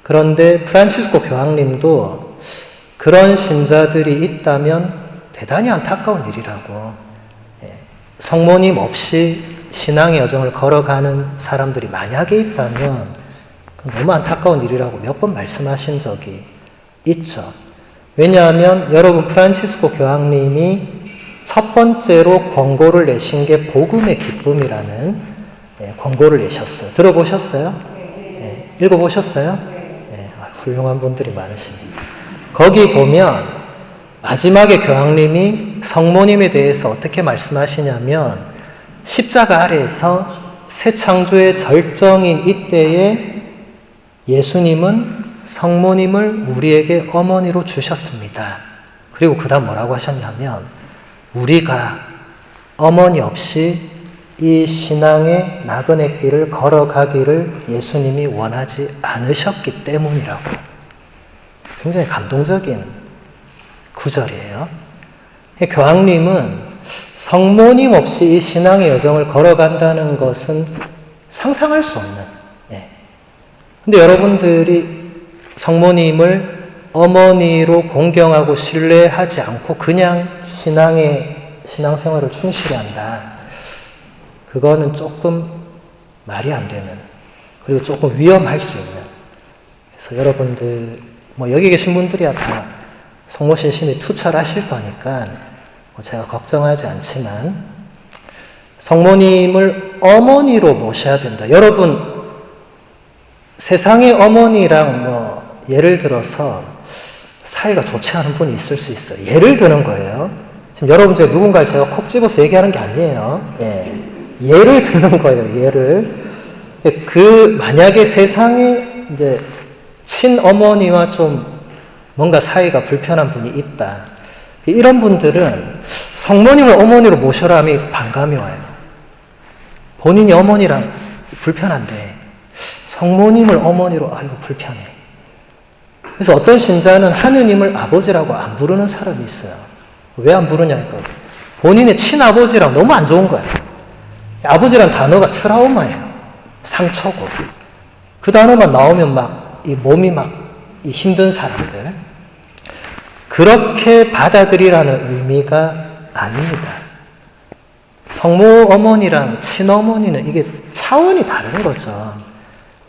그런데 프란치스코 교황님도 그런 신자들이 있다면 대단히 안타까운 일이라고, 성모님 없이 신앙의 여정을 걸어가는 사람들이 만약에 있다면 너무 안타까운 일이라고 몇 번 말씀하신 적이 있죠. 왜냐하면 여러분 프란치스코 교황님이 첫 번째로 권고를 내신 게 복음의 기쁨이라는 권고를 내셨어요. 들어보셨어요? 읽어보셨어요? 훌륭한 분들이 많으십니다. 거기 보면 마지막에 교황님이 성모님에 대해서 어떻게 말씀하시냐면 십자가 아래에서 새 창조의 절정인 이때에 예수님은 성모님을 우리에게 어머니로 주셨습니다. 그리고 그 다음 뭐라고 하셨냐면 우리가 어머니 없이 이 신앙의 나그네 길을 걸어가기를 예수님이 원하지 않으셨기 때문이라고. 굉장히 감동적인 구절이에요. 교황님은 성모님 없이 이 신앙의 여정을 걸어간다는 것은 상상할 수 없는. 근데 여러분들이 성모님을 어머니로 공경하고 신뢰하지 않고 그냥 신앙생활을 충실히 한다. 그거는 조금 말이 안 되는, 그리고 조금 위험할 수 있는. 그래서 여러분들, 여기 계신 분들이야 다 성모신심이 투철하실 거니까 제가 걱정하지 않지만 성모님을 어머니로 모셔야 된다. 여러분, 세상의 어머니랑 예를 들어서 사이가 좋지 않은 분이 있을 수 있어요. 예를 드는 거예요. 지금 여러분 중에 누군가를 제가 콕 집어서 얘기하는 게 아니에요. 예를 드는 거예요. 예를. 만약에 세상에 이제 친어머니와 좀 뭔가 사이가 불편한 분이 있다. 이런 분들은 성모님을 어머니로 모셔라 하면 반감이 와요. 본인이 어머니랑 불편한데 성모님을 어머니로 아이고 불편해. 그래서 어떤 신자는 하느님을 아버지라고 안 부르는 사람이 있어요. 왜 안 부르냐니까 본인의 친아버지랑 너무 안 좋은 거예요. 아버지란 단어가 트라우마예요. 상처고. 그 단어만 나오면 막, 이 몸이 막, 이 힘든 사람들. 그렇게 받아들이라는 의미가 아닙니다. 성모 어머니랑 친어머니는 이게 차원이 다른 거죠.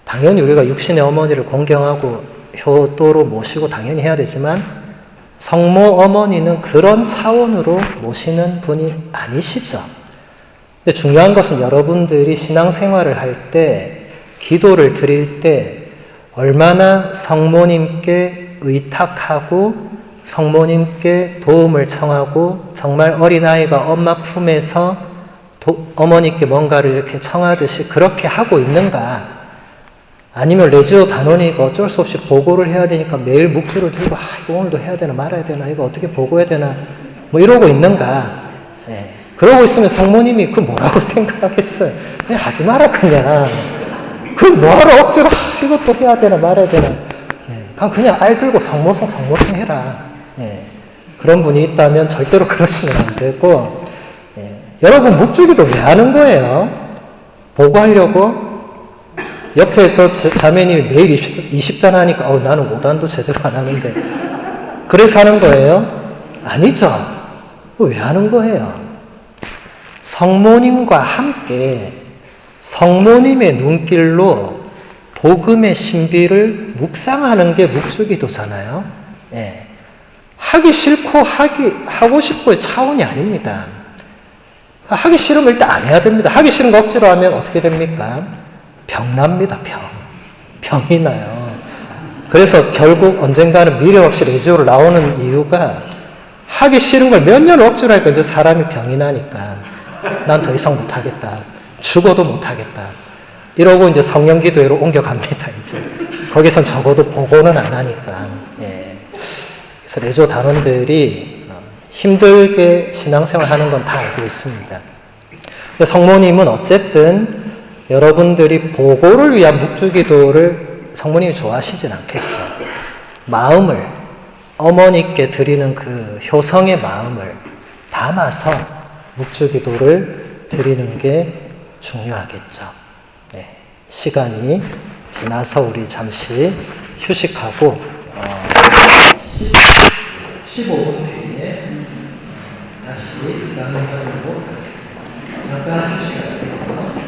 당연히 우리가 육신의 어머니를 공경하고 효도로 모시고 당연히 해야 되지만 성모 어머니는 그런 차원으로 모시는 분이 아니시죠. 근데 중요한 것은 여러분들이 신앙생활을 할 때, 기도를 드릴 때 얼마나 성모님께 의탁하고 성모님께 도움을 청하고 정말 어린아이가 엄마 품에서 어머니께 뭔가를 이렇게 청하듯이 그렇게 하고 있는가? 아니면 레지오 단원이가 어쩔 수 없이 보고를 해야 되니까 매일 묵주를 들고 이거 오늘도 해야 되나 말아야 되나 이거 어떻게 보고해야 되나 뭐 이러고 있는가? 예. 그러고 있으면 성모님이 그 뭐라고 생각하겠어요? 그냥 하지 마라 그냥. 그 뭐하러 억지로 이것도 해야 되나 말아야 되나. 예. 그냥 알 들고 성모성 해라. 예. 그런 분이 있다면 절대로 그러시면 안 되고 여러분 묵주기도 왜 하는 거예요? 보고하려고? 옆에 저 자매님이 매일 20단 하니까 나는 5단도 제대로 안 하는데 그래서 하는 거예요? 아니죠. 왜 하는 거예요? 성모님과 함께 성모님의 눈길로 복음의 신비를 묵상하는 게 묵주기도잖아요. 예. 하기 싫고 하고 싶고의 차원이 아닙니다. 하기 싫으면 일단 안 해야 됩니다. 하기 싫은 거 억지로 하면 어떻게 됩니까? 병납니다. 병이 나요. 그래서 결국 언젠가는 미련 없이 레지오로 나오는 이유가 하기 싫은 걸 몇 년을 억지로 하니까 이제 사람이 병이 나니까 난 더 이상 못하겠다. 죽어도 못하겠다. 이러고 이제 성령기도회로 옮겨갑니다. 이제 거기선 적어도 보고는 안 하니까. 예. 그래서 레지오 단원들이 힘들게 신앙생활 하는 건 다 알고 있습니다. 성모님은 어쨌든 여러분들이 보고를 위한 묵주기도를 성모님이 좋아하시진 않겠죠. 마음을 어머니께 드리는 그 효성의 마음을 담아서 묵주기도를 드리는 게 중요하겠죠. 네. 시간이 지나서 우리 잠시 휴식하고 15분 뒤에 다시 강의하도록 하겠습니다. 잠깐 휴식할게요.